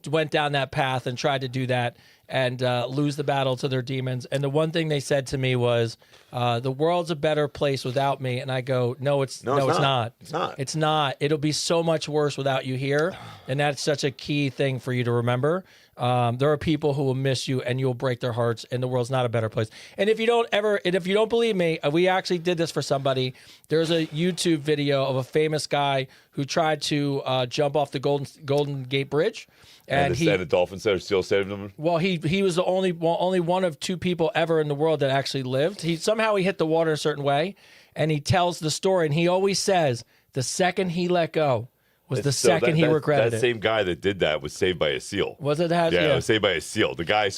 went down that path and tried to do that and lose the battle to their demons. And the one thing they said to me was, the world's a better place without me. And I go, no, it's not. It's not. It'll be so much worse without you here. And that's such a key thing for you to remember. There are people who will miss you and you'll break their hearts, and the world's not a better place. And if you don't believe me, we actually did this for somebody. There's a YouTube video of a famous guy who tried to jump off the Golden Gate Bridge. And the dolphins still saved him. Well, he was the only one of two people ever in the world that actually lived. He hit the water a certain way, and he tells the story, and he always says the second he let go was the second he regretted it. That same guy that did that was saved by a seal. Was it? Yeah, it was saved by a seal. The guy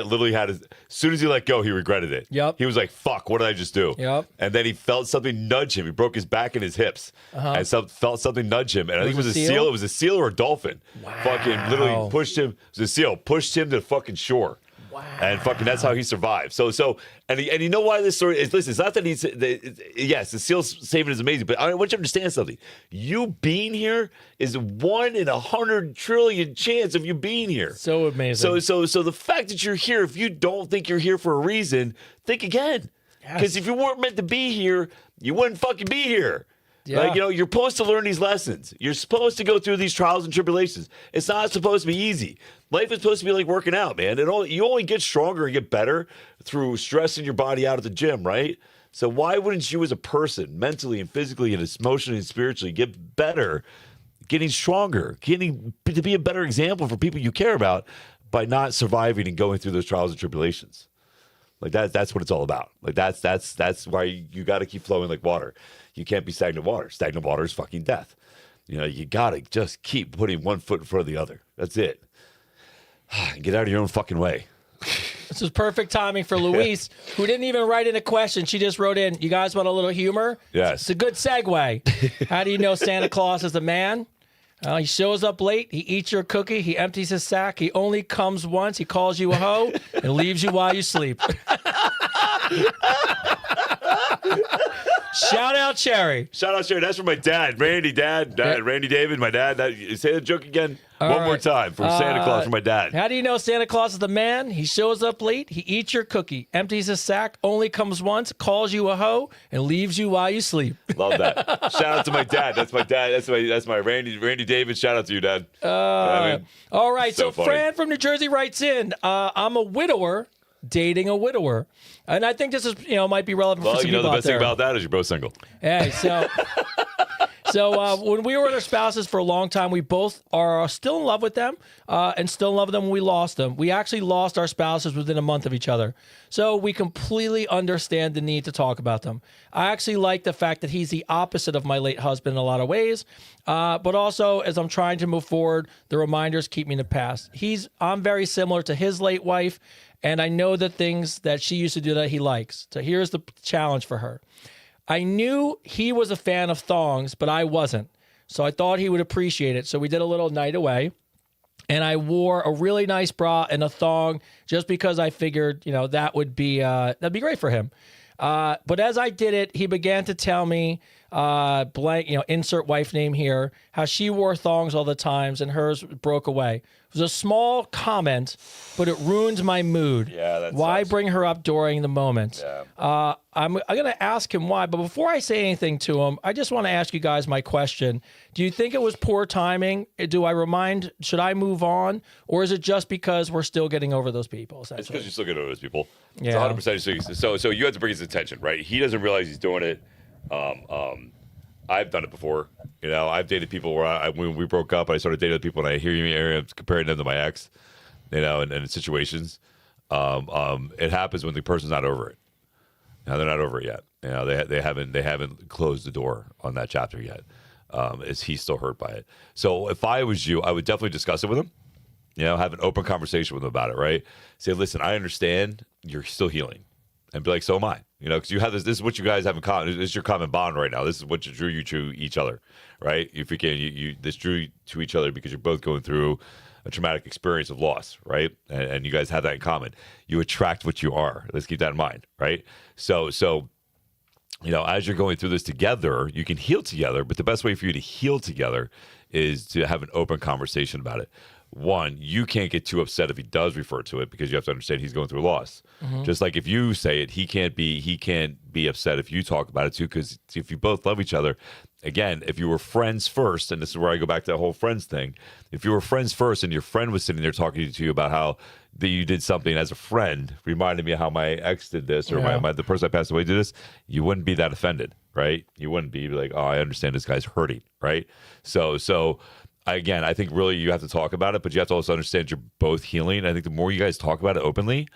literally had as soon as he let go, he regretted it. Yep. He was like, "Fuck, what did I just do?" Yep. And then he felt something nudge him. He broke his back and his hips, and felt something nudge him. And I think it was a seal. It was a seal or a dolphin. Wow. Fucking literally pushed him. It was a seal. Pushed him to the fucking shore. Wow. And fucking that's how he survived. So and you know why this story is, listen, it's not that yes, the seal saving is amazing, but I want you to understand something. You being here is 1 in 100 trillion chance of you being here. So amazing. So the fact that you're here, if you don't think you're here for a reason, think again. Because if you weren't meant to be here, you wouldn't fucking be here. Yeah. Like, you know, you're supposed to learn these lessons. You're supposed to go through these trials and tribulations. It's not supposed to be easy. Life is supposed to be like working out, man. You only get stronger and get better through stressing your body out at the gym, right? So why wouldn't you as a person, mentally and physically and emotionally and spiritually, get better, getting stronger, getting to be a better example for people you care about by not surviving and going through those trials and tribulations? Like that's what it's all about. Like that's why you got to keep flowing like water. You can't be stagnant water. Stagnant water is fucking death. You know, you got to just keep putting one foot in front of the other. That's it. Get out of your own fucking way. This is perfect timing for Louise, who didn't even write in a question. She just wrote in, you guys want a little humor? Yes. It's a good segue. How do you know Santa Claus is a man? He shows up late. He eats your cookie. He empties his sack. He only comes once. He calls you a hoe and leaves you while you sleep. Shout out Cherry. Shout out, Sherry. That's for my dad, Randy. Randy David, my dad. Say the joke again one more time from Santa Claus for my dad. How do you know Santa Claus is the man? He shows up late, he eats your cookie, empties his sack, only comes once, calls you a hoe, and leaves you while you sleep. Love that. Shout out to my dad. That's my dad. That's my Randy David. Shout out to you, Dad. All right, so funny. Fran from New Jersey writes in, I'm a widower dating a widower. And I think this is, might be relevant for some people out there. The best thing about that is you're both single. Hey, so when we were with our spouses for a long time, we both are still in love with them and still in love with them when we lost them. We actually lost our spouses within a month of each other. So we completely understand the need to talk about them. I actually like the fact that he's the opposite of my late husband in a lot of ways. But also, as I'm trying to move forward, the reminders keep me in the past. I'm very similar to his late wife, and I know the things that she used to do that he likes. So here's the challenge for her. I knew he was a fan of thongs, but I wasn't. So I thought he would appreciate it. So we did a little night away, and I wore a really nice bra and a thong just because I figured, that would be that'd be great for him. But as I did it, he began to tell me, blank, insert wife name here, how she wore thongs all the times and hers broke away. It was a small comment, but it ruined my mood. Yeah, that's why bring her up during the moment? Yeah. I'm going to ask him why, but before I say anything to him, I just want to ask you guys my question. Do you think it was poor timing? Should I move on? Or is it just because we're still getting over those people? It's because you're still getting over those people. Yeah. It's 100%. So you have to bring his attention, right? He doesn't realize he's doing it. I've done it before. I've dated people where when we broke up, I started dating people, and I hear you comparing them to my ex, and in situations. It happens when the person's not over it. They're not over it yet. They haven't closed the door on that chapter yet. Is he still hurt by it? So if I was you, I would definitely discuss it with him. Have an open conversation with him about it, right? Say, listen, I understand you're still healing. And be like, so am I. Because you have this is what you guys have in common. This is your common bond right now. This is what drew you to each other, right? If you can, this drew you to each other because you're both going through a traumatic experience of loss, right? And you guys have that in common. You attract what you are. Let's keep that in mind, right? So as you're going through this together, you can heal together, but the best way for you to heal together is to have an open conversation about it. One, you can't get too upset if he does refer to it because you have to understand he's going through loss. Mm-hmm. Just like if you say it, he can't be upset if you talk about it too, because if you both love each other, again, if you were friends first, and this is where I go back to that whole friends thing, if you were friends first and your friend was sitting there talking to you about how that you did something as a friend, reminded me of how my ex did this, or the person I passed away did this, you wouldn't be that offended, right? You wouldn't be like, oh, I understand this guy's hurting, right? So again, I think really you have to talk about it, but you have to also understand you're both healing. I think the more you guys talk about it openly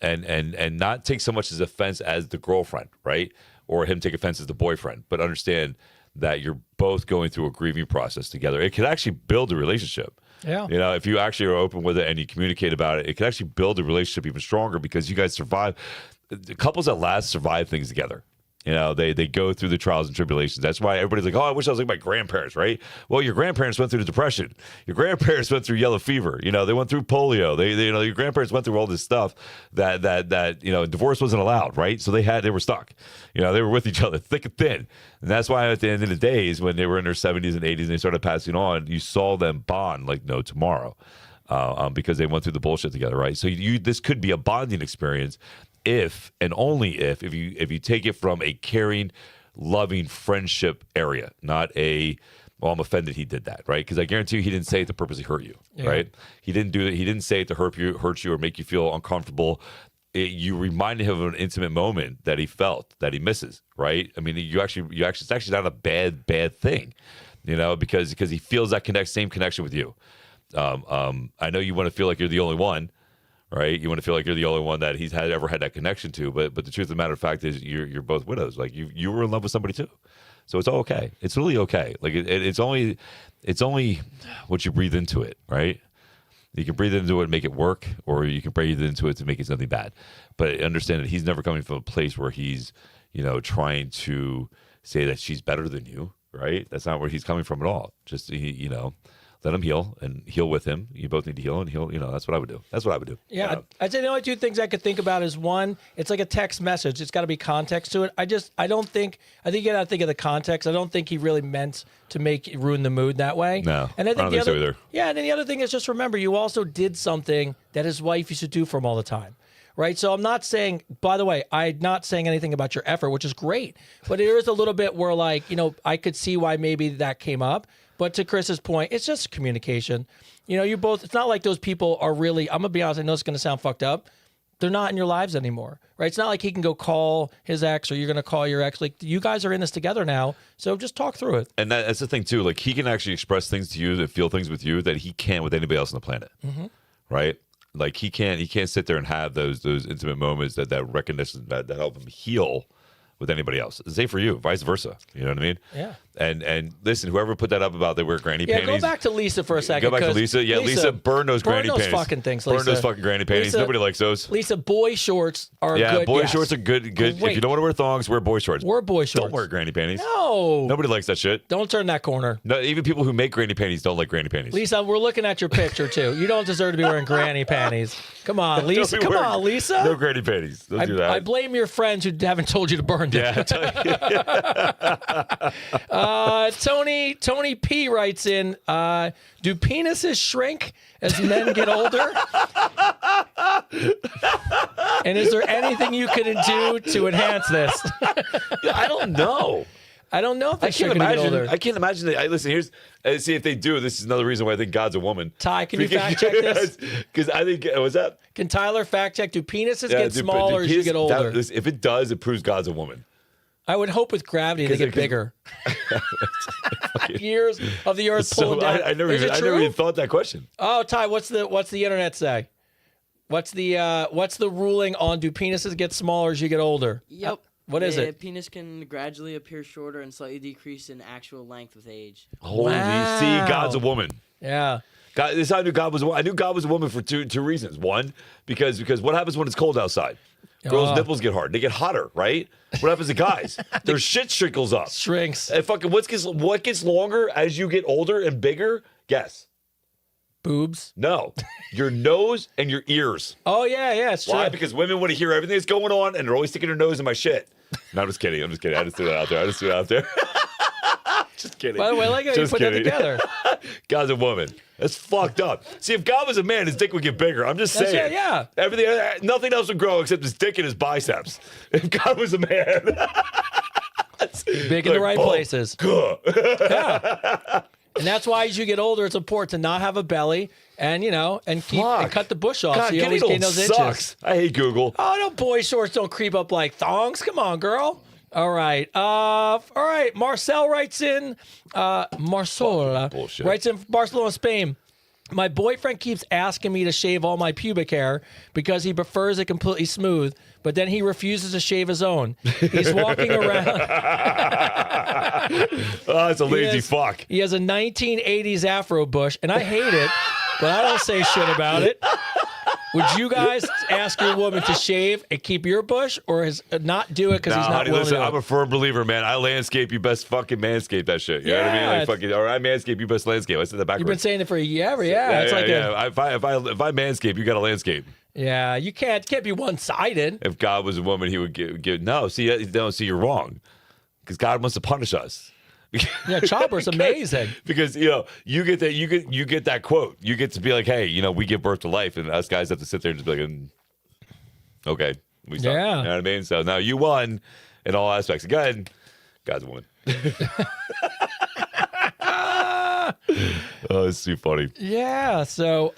and not take so much as offense as the girlfriend, right? Or him take offense as the boyfriend, but understand that you're both going through a grieving process together. It could actually build a relationship. Yeah. If you actually are open with it and you communicate about it, it could actually build a relationship even stronger because you guys survive. The couples that last survive things together. They go through the trials and tribulations. That's why everybody's like, oh, I wish I was like my grandparents, right? Well, your grandparents went through the Depression. Your grandparents went through yellow fever. They went through polio. They your grandparents went through all this stuff that divorce wasn't allowed, right? So they were stuck. They were with each other thick and thin. And that's why at the end of the days, when they were in their 70s and 80s and they started passing on, you saw them bond like no tomorrow because they went through the bullshit together, right? So this could be a bonding experience if and only if you take it from a caring, loving friendship area, not well, I'm offended he did that, right? Because I guarantee you he didn't say it to purposely hurt you, right? He didn't do it. He didn't say it to hurt you or make you feel uncomfortable. You reminded him of an intimate moment that he felt that he misses, right? I mean, it's actually not a bad thing, because he feels that same connection with you. I know you want to feel like you're the only one. Right, you want to feel like you're the only one that he's ever had that connection to, but the truth of the matter of fact is you're both widows. Like you were in love with somebody too, so it's all okay. It's really okay. Like it's only what you breathe into it, right? You can breathe into it and make it work, or you can breathe into it to make it something bad. But understand that he's never coming from a place where he's trying to say that she's better than you, right? That's not where he's coming from at all. Just let's let him heal and heal with him. You both need to heal and heal. That's what I would do. That's what I would do. Yeah, I'd say the only two things I could think about is one, it's like a text message. It's got to be context to it. I think you got to think of the context. I don't think he really meant to ruin the mood that way. No, and I don't think so either. Yeah, and then the other thing is just remember, you also did something that his wife used to do for him all the time. Right. So I'm not saying, by the way, I'm not saying anything about your effort, which is great. But there is a little bit where I could see why maybe that came up. But to Chris's point, it's just communication. You both, it's not like those people are really, I'm going to be honest, I know it's going to sound fucked up. They're not in your lives anymore, right? It's not like he can go call his ex or you're going to call your ex. Like, you guys are in this together now, so just talk through it. And that's the thing, too. Like, he can actually express things to you and feel things with you that he can't with anybody else on the planet, right? Like, he can't sit there and have those intimate moments that recognition that help him heal with anybody else. Same for you, vice versa. You know what I mean? Yeah. And listen, whoever put that up about they wear granny panties. Yeah, go back to Lisa for a second. Go back to Lisa. Yeah, Lisa, burn those granny panties. Burn those fucking things, Lisa. Burn those fucking granny panties. Lisa, nobody likes those. Lisa, boy shorts are good. Yeah, boy shorts are good. Good. Great. If you don't want to wear thongs, wear boy shorts. Wear boy shorts. Don't wear granny panties. No. Nobody likes that shit. Don't turn that corner. No, even people who make granny panties don't like granny panties. Lisa, we're looking at your picture, too. You don't deserve to be wearing granny panties. Come on, Lisa. Come on, Lisa. No granny panties. Don't do that. I blame your friends who haven't told you to burn them. Yeah. Tony P writes in, do penises shrink as men get older? And is there anything you can do to enhance this? I don't know. I don't know if they shrink as they get older. I can't imagine that. Listen, see if they do. This is another reason why I think God's a woman. Ty, can you fact check this? Because I think, what's that? Can Tyler fact check? Do penises get smaller as you get older? If it does, it proves God's a woman. I would hope with gravity they get bigger. Years of the earth pulling down. I never even thought that question. Oh, Ty, what's the internet say? What's the ruling on do penises get smaller as you get older? Yep. What is it? Penis can gradually appear shorter and slightly decrease in actual length with age. Holy, see, God's a woman. Yeah. God, this is how I knew God was a woman. I knew God was a woman for two reasons. One, because what happens when it's cold outside? Girls' nipples get hard. They get hotter, right? What happens to guys? Their shit shrinkles up. Shrinks. And fucking what gets longer as you get older and bigger? Guess. Boobs? No. Your nose and your ears. Oh, yeah, it's true. Why? Because women want to hear everything that's going on, and they're always sticking their nose in my shit. No, I'm just kidding. I just threw that out there. Just kidding. By the way, I like how you put that together. God's a woman. That's fucked up. See, if God was a man, his dick would get bigger. I'm just saying. Yeah. Nothing else would grow except his dick and his biceps. If God was a man. Big in the right places. Yeah. And that's why as you get older, it's important to not have a belly and, and cut the bush off. God, so you always gain those sucks. inches. I hate Google. Oh, no, boy shorts don't creep up like thongs. Come on, girl. All right. Marcel writes in, writes in Barcelona, Spain. My boyfriend keeps asking me to shave all my pubic hair because he prefers it completely smooth, but then he refuses to shave his own. He's walking around. Oh, it's a lazy fuck. He has a 1980s Afro bush, and I hate it, but I don't say shit about it. Would you guys ask your woman to shave and keep your bush, or not do it because he's not willing to do it? I'm a firm believer, man. I landscape, you best fucking manscape that shit. You know what I mean? Like fucking, or I manscape, you best landscape. I said that backwards. You've been saying it for a year. If I manscape, you got to landscape. Yeah, you can't be one-sided. If God was a woman, he would give no. See, you're wrong, because God wants to punish us. Yeah, childbirth's amazing. Because you get that quote. You get to be like, hey, we give birth to life, and us guys have to sit there and just be like, okay, we stop. Yeah. You know what I mean? So now you won in all aspects. Again, God's a woman. Oh, it's too funny. Yeah. So,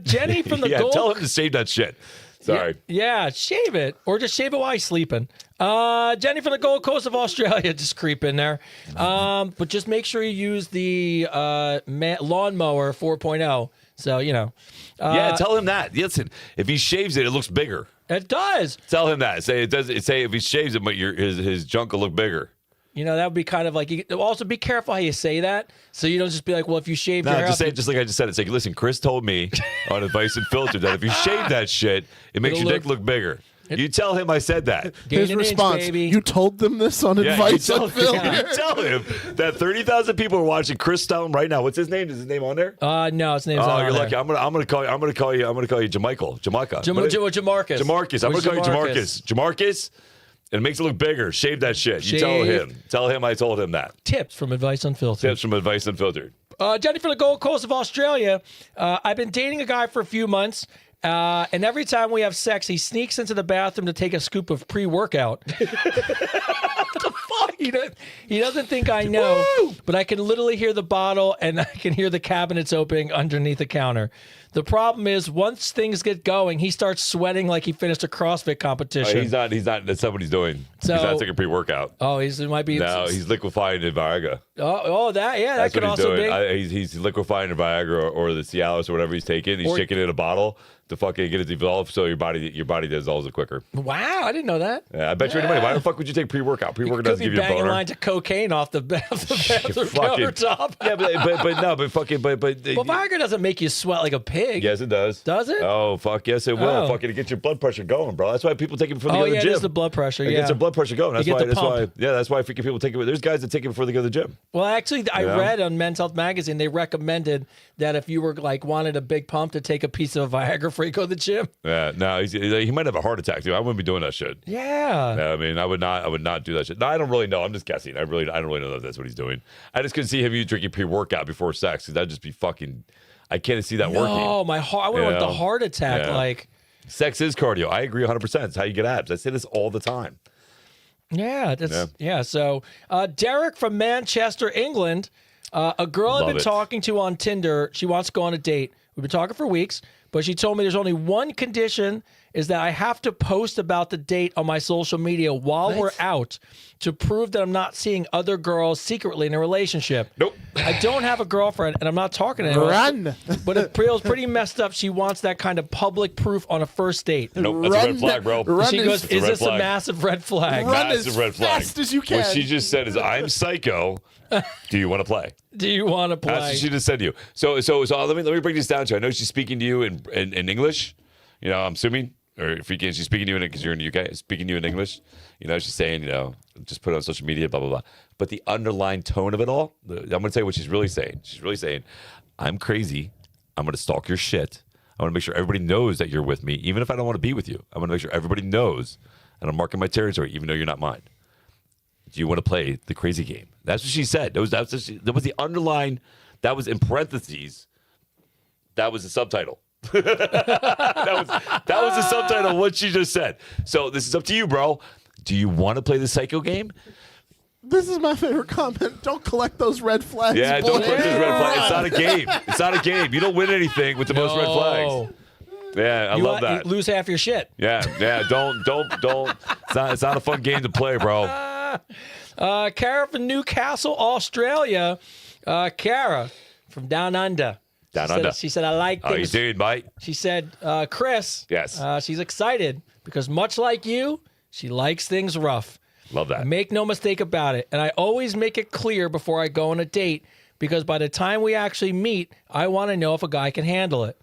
Jenny from the Gold. Tell him to save that shit. Sorry. Yeah, shave it. Or just shave it while he's sleeping. Jenny from the Gold Coast of Australia, just creep in there. But just make sure you use the lawnmower 4.0. So, yeah, tell him that. Listen, if he shaves it, it looks bigger. It does. Tell him that. Say if he shaves it, but his junk will look bigger. That would be kind of like, also be careful how you say that. So you don't just be like, well, if you shave your hair. Just say it just like I just said. It's like, listen, Chris told me on Advice Unfiltered that if you shave that shit, it makes your dick look bigger. You tell him I said that. His response, you told them this on Advice Unfiltered. You tell him that 30,000 people are watching Chris Stone right now. What's his name? Is his name on there? No, his name's not on you're lucky. there. I'm gonna call you Jamaica. Jamarcus. Jamarcus. I'm gonna call you Jamarcus. Jamarcus. And it makes it look bigger. Shave that shit. You tell him. Tell him I told him that. Tips from Advice Unfiltered. Jenny from the Gold Coast of Australia. I've been dating a guy for a few months. And every time we have sex, he sneaks into the bathroom to take a scoop of pre-workout. What the fuck? He doesn't think I know, but I can literally hear the bottle and I can hear the cabinets opening underneath the counter. The problem is, once things get going, he starts sweating like he finished a CrossFit competition. He's not. That's not what he's doing. He's not taking pre-workout. Oh, it might be. No, he's liquefying in Viagra. That could also be. He's liquefying in Viagra or the Cialis or whatever he's taking. He's shaking it in a bottle to fucking get it developed so your body dissolves it quicker. Wow, I didn't know that. Yeah, I bet you any money. Why the fuck would you take pre-workout? Pre-workout doesn't give you a boner. Banging lines of cocaine off the bathroom countertop. Yeah, but Viagra doesn't make you sweat like a pig. Yes, it does. Does it? Oh, fuck yes, it will. Oh. Fucking get your blood pressure going, bro. That's why people take it before they go to the gym. It is the blood pressure. It gets their blood pressure going. That's why. Yeah, that's why freaking people take it. There's guys that take it before they go to the gym. Well, actually, I read on Men's Health magazine they recommended that if you were wanted a big pump, to take a piece of Viagra before you go to the gym. Yeah, no, he might have a heart attack too. I wouldn't be doing that shit. Yeah. I mean, I would not do that shit. No, I don't really know. I'm just guessing. I don't really know if that's what he's doing. I just couldn't see him drinking pre-workout before sex because that'd just be fucking. I can't see that working. Oh, my heart! I went with the heart attack. Yeah. Sex is cardio. I agree 100%. It's how you get abs. I say this all the time. Yeah, So, Derek from Manchester, England. A girl I've been talking to on Tinder. She wants to go on a date. We've been talking for weeks, but she told me there's only one condition: is that I have to post about the date on my social media while we're out to prove that I'm not seeing other girls secretly in a relationship. Nope. I don't have a girlfriend, and I'm not talking to anyone. Run. But it feels pretty messed up. She wants that kind of public proof on a first date. Nope, that's a red flag, bro. She goes, is this a massive red flag? Run as fast as you can. What she just said is, I'm psycho. Do you want to play? Do you want to play? That's what she just said to you. So let me break this down to you. I know she's speaking to you in English. You know, I'm assuming. Or if you can, she's speaking to you because you're in the UK, speaking to you in English. You know, she's saying, just put it on social media, blah, blah, blah. But the underlying tone of it all, I'm going to tell you what she's really saying. She's really saying, I'm crazy. I'm going to stalk your shit. I want to make sure everybody knows that you're with me, even if I don't want to be with you. I want to make sure everybody knows, and I'm marking my territory, even though you're not mine. Do you want to play the crazy game? That's what she said. That was the underlying, that was in parentheses. That was the subtitle. that was the subtitle of what she just said. So this is up to you, bro. Do you want to play the psycho game? This is my favorite comment. Don't collect those red flags. Yeah, don't collect those red flags. It's not a game. It's not a game. You don't win anything with the most red flags. Yeah, I love that. You lose half your shit. Yeah. Don't. It's not a fun game to play, bro. Kara from Newcastle, Australia. Kara from Down Under. She said, I like things. How you doing, mate? She said, Chris. Yes. She's excited because much like you, she likes things rough. Love that. Make no mistake about it. And I always make it clear before I go on a date because by the time we actually meet, I want to know if a guy can handle it.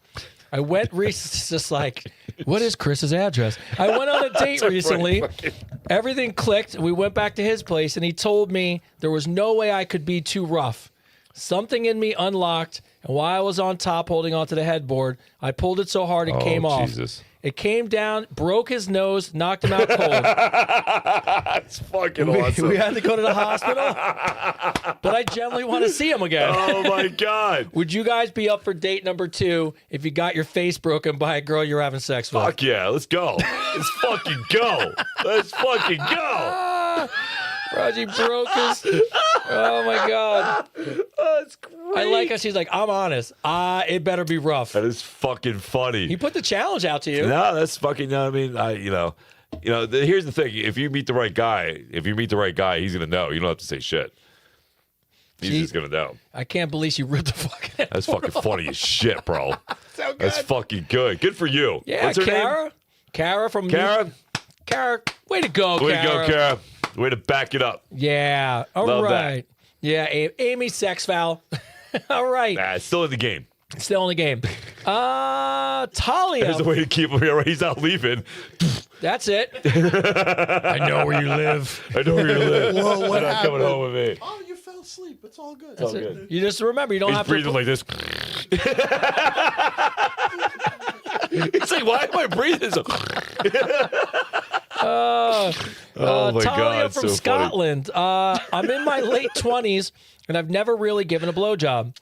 I went just like, what is Chris's address? I went on a date recently. Everything clicked. We went back to his place, and he told me there was no way I could be too rough. Something in me unlocked, and while I was on top holding onto the headboard, I pulled it so hard it came off. Jesus. It came down, broke his nose, knocked him out cold. That's fucking awesome. We had to go to the hospital, but I generally want to see him again. Oh, my God. Would you guys be up for date number 2 if you got your face broken by a girl you're having sex with? Fuck yeah, let's go. Let's fucking go. Let's fucking go. Raji broke his. Oh my God. That's great. I like how she's like, I'm honest. It better be rough. That is fucking funny. He put the challenge out to you. No, that's fucking. You know what I mean, here's the thing. If you meet the right guy, he's gonna know. You don't have to say shit. He's just gonna know. I can't believe she ripped the fucking. That's fucking funny as shit, bro. So good. That's fucking good. Good for you. Yeah, What's her Kara. name? Kara from. Kara. Way to go, Kara. Way to go, Kara. Way to back it up. Yeah. All right. Yeah, Amy sex foul. All right. Nah, it's still in the game. Still in the game. Talia. There's a way to keep him here. He's not leaving. That's it. I know where you live. I know where you live. Whoa, what You're not coming happened? home with me. Oh, you fell asleep. It's all good. It's all good. You just remember, you don't He's have breathing to. like this. He's like, why am I breathing so? Oh my Talia God, from so Scotland. I'm in my late 20s, and I've never really given a blowjob.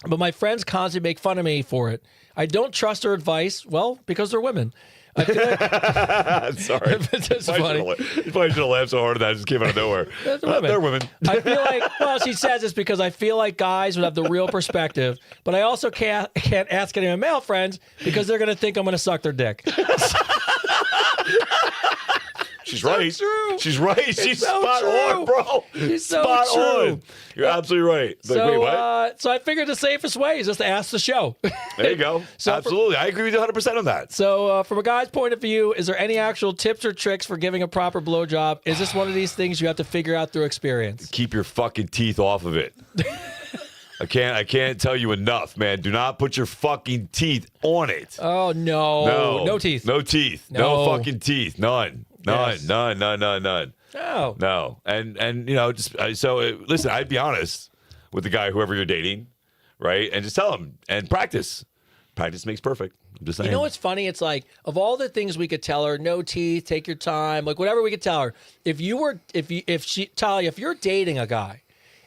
But my friends constantly make fun of me for it. I don't trust their advice, well, because they're women. I feel like I'm sorry. That's funny. You probably should have laughed so hard at that. It just came out of nowhere. They're women. I feel like, well, she says it's because I feel like guys would have the real perspective, but I also can't ask any of my male friends because they're going to think I'm going to suck their dick. She's right. true. She's right. She's so spot true. on, bro. She's so spot true. on. You're absolutely right. Like, So, wait, what? so I figured the safest way is just to ask the show. There you go. So Absolutely. I agree with you 100% on that. So, from a guy's point of view, is there any actual tips or tricks for giving a proper blowjob? Is this one of these things you have to figure out through experience? Keep your fucking teeth off of it. I can't tell you enough, man. Do not put your fucking teeth on it. Oh no, no teeth. No teeth. No. No fucking teeth. None. None. Yes. None. No. No. And you know, just listen, I'd be honest with the guy, whoever you're dating, right? And just tell him and practice. Practice makes perfect. I'm just saying. You know what's funny? It's like, of all the things we could tell her, no teeth, take your time, like whatever we could tell her. If you're dating a guy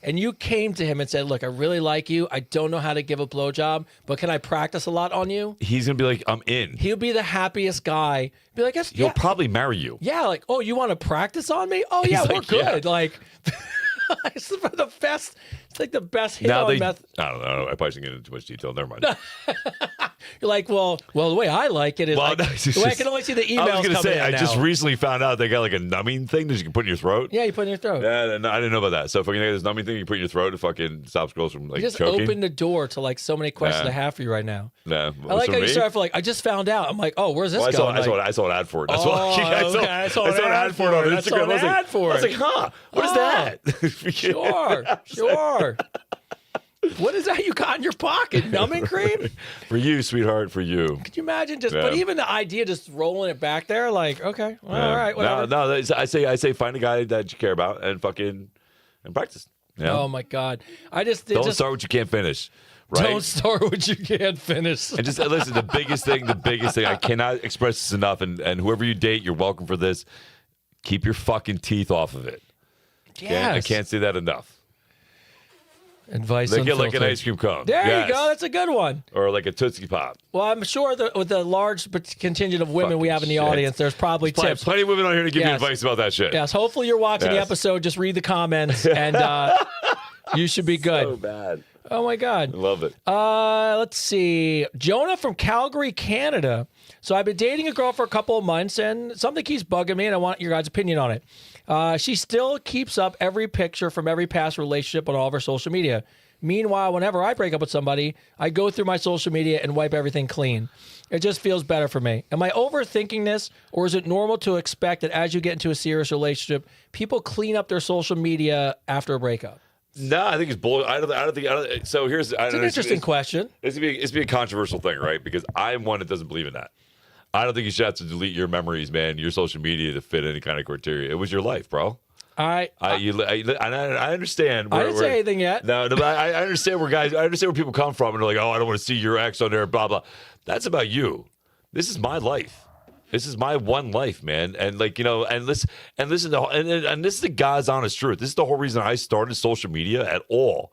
and you came to him and said, look, I really like you. I don't know how to give a blowjob, but can I practice a lot on you? He's going to be like, I'm in. He'll be the happiest guy. Be like, yes, He'll yeah. probably marry you. Yeah, like, oh, you want to practice on me? Oh, yeah, He's we're like, yeah. good. Like, it's the best. It's like the best hit Now on method. I don't know. I probably shouldn't get into too much detail. Never mind. You're like, well, the way I like it is Well, like, no, it's the way I just- can only see the emails I was going to coming say, in I now. just recently found out they got like a numbing thing that you can put in your throat. Yeah, you put it in your throat. Yeah, no, I didn't know about that. So if I can get this numbing thing you put in your throat, it fucking stops girls from like You just choking. opened the door to like so many questions Yeah. I have for you right now. No, I like how you started for like, I just found out. I'm like, oh, where's this Well, going? I saw an ad for it. That's Oh, why okay. I saw an ad for on it. I Instagram. saw an ad for I was it. like, huh? What is Oh. that? Sure. What is that you got in your pocket? Numbing cream? For you, sweetheart, for you. Could you imagine just? Yeah. But even the idea, just rolling it back there, like, okay, well, all right, whatever. No, I say find a guy that you care about and fucking and practice. You know? Oh my God, don't Don't start what you can't finish. Right? Don't start what you can't finish. And just listen, the biggest thing, I cannot express this enough, and whoever you date, you're welcome for this. Keep your fucking teeth off of it. Yes. I can't say that enough. Advice Like an Unfiltered. ice cream cone. There Yes. you go. That's a good one. Or like a Tootsie Pop. Well, I'm sure that with the large contingent of women we Fucking have in the shit. audience, there's probably tips. Plenty of women on here to give you Yes. advice about that shit. Yes. Hopefully you're watching the Yes. episode. Just read the comments, and you should be good. So bad. Oh my God. I love it. Let's see. Jonah from Calgary, Canada. So I've been dating a girl for a couple of months, and something keeps bugging me, and I want your guys' opinion on it. She still keeps up every picture from every past relationship on all of her social media. Meanwhile, whenever I break up with somebody, I go through my social media and wipe everything clean. It just feels better for me. Am I overthinking this, or is it normal to expect that as you get into a serious relationship, people clean up their social media after a breakup? No, I think it's bull. I don't think. So here's. It's an interesting question. It's gonna be a controversial thing, right? Because I'm one that doesn't believe in that. I don't think you should have to delete your memories, man, your social media to fit any kind of criteria. It was your life, bro. I understand. I didn't say anything yet. No, but I understand where guys. I understand where people come from, and they're like, "Oh, I don't want to see your ex on there." Blah blah. That's about you. This is my life. This is my one life, man. And like and listen and this is the God's honest truth. This is the whole reason I started social media at all,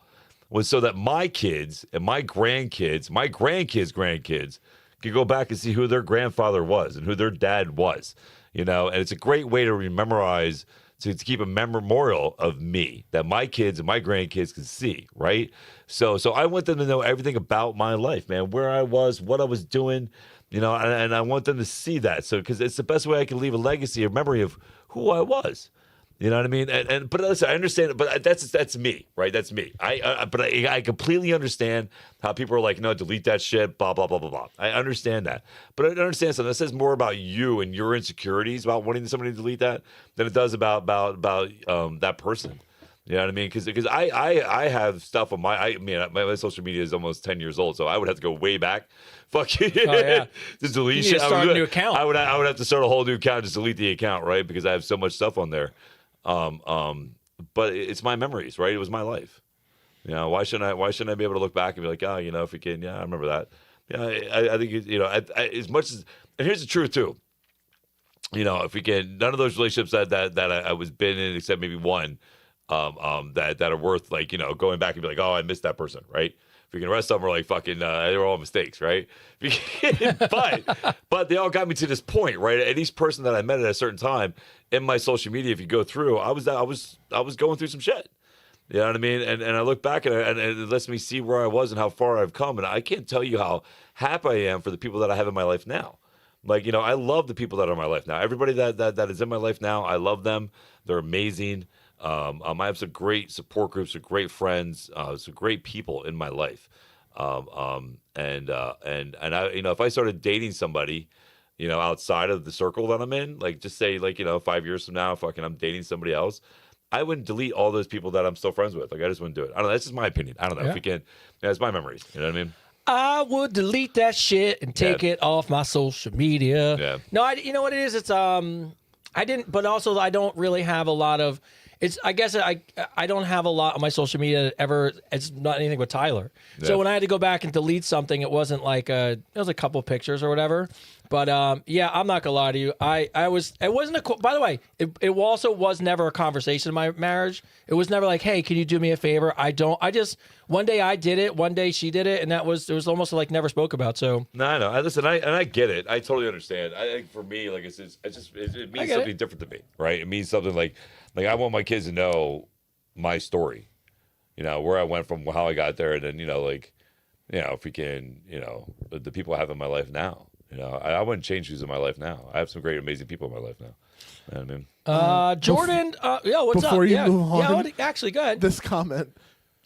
was so that my kids and my grandkids, grandkids, could go back and see who their grandfather was and who their dad was. And it's a great way to memorize. To keep a memorial of me that my kids and my grandkids can see, right? So I want them to know everything about my life, man, where I was, what I was doing, and I want them to see that. So because it's the best way I can leave a legacy, a memory of who I was. You know what I mean? But listen, I understand, but that's me, right? That's me. I completely understand how people are like, no, delete that shit, blah blah blah blah blah. I understand that, but I understand something that says more about you and your insecurities about wanting somebody to delete that than it does about that person. You know what I mean? Because I have stuff on my social media is almost 10 years old, so I would have to go way back. Fuck you. Oh, yeah. Just delete You need shit. to start a new account. I would have to start a whole new account, just delete the account, right? Because I have so much stuff on there. But it's my memories, right? It was my life. You know, why shouldn't I be able to look back and be like, oh, you know, if we can, yeah, I remember that. Yeah, I think as much as, and here's the truth too. You know, if we can, none of those relationships that I was been in, except maybe one, that are worth like, you know, going back and be like, oh, I missed that person, right? If we can arrest them, we're like fucking, they were all mistakes, right? but they all got me to this point, right? And each person that I met at a certain time in my social media, if you go through, I was going through some shit. You know what I mean? And I look back and it lets me see where I was and how far I've come. And I can't tell you how happy I am for the people that I have in my life now. Like, you know, I love the people that are in my life now. Everybody that is in my life now, I love them. They're amazing. I have some great support groups, some great friends, some great people in my life. And I, you know, if I started dating somebody, you know, outside of the circle that I'm in, like just say like, you know, 5 years from now, fucking I'm dating somebody else, I wouldn't delete all those people that I'm still friends with. Like I just wouldn't do it. I don't know. That's just my opinion. I don't know if we can. Yeah, it's my memories. You know what I mean? I would delete that shit and take it off my social media. Yeah. No, you know what it is? It's I didn't, but also I don't really have a lot of. I guess I don't have a lot on my social media ever. It's not anything with Tyler. Yeah. So when I had to go back and delete something, it wasn't like it was a couple pictures or whatever. But yeah, I'm not gonna lie to you. It wasn't a. By the way, it also was never a conversation in my marriage. It was never like, hey, can you do me a favor? I just one day I did it, one day she did it, and it was almost like never spoke about. So no, I know. Listen, I get it. I totally understand. I think for me, like it means something different to me, right? It means something like I want my kids to know my story, you know, where I went from, how I got there, and then, you know, like, you know, if we can, you know, the people I have in my life now, you know, I wouldn't change who's in my life now. I have some great, amazing people in my life now. You know what I mean? Jordan, what's up? Before you move on, actually, go ahead. This comment,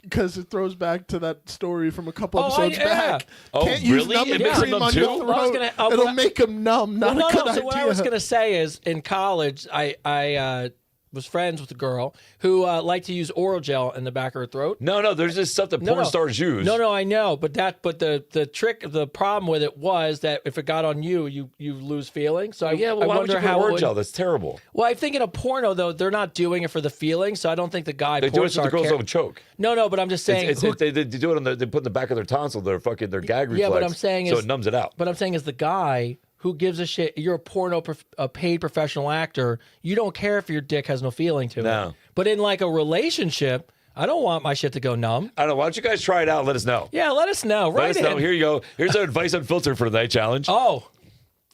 because it throws back to that story from a couple episodes back. Oh, Can't really? use numbing It makes cream them on too? your throat. It'll make them numb. Not a good idea. So what I was going to say is, in college, I was friends with a girl who liked to use oral gel in the back of her throat. No, there's just stuff that porn stars use. No, I know, but the problem with it was that if it got on you, you lose feeling. So I wonder how oral gel. That's terrible. Well, I think in a porno though, they're not doing it for the feeling, so I don't think the guy. They do it so the girls don't choke. No, but I'm just saying they do it they put in the back of their tonsil, their gag reflex. Yeah, but I'm saying so it numbs it out. But I'm saying is the guy. Who gives a shit? You're a paid professional actor. You don't care if your dick has no feeling to it. But in like a relationship, I don't want my shit to go numb. I don't know. Why don't you guys try it out and let us know? Yeah, let us know. Let us know. Here you go. Here's our Advice Unfiltered for the night challenge. Oh.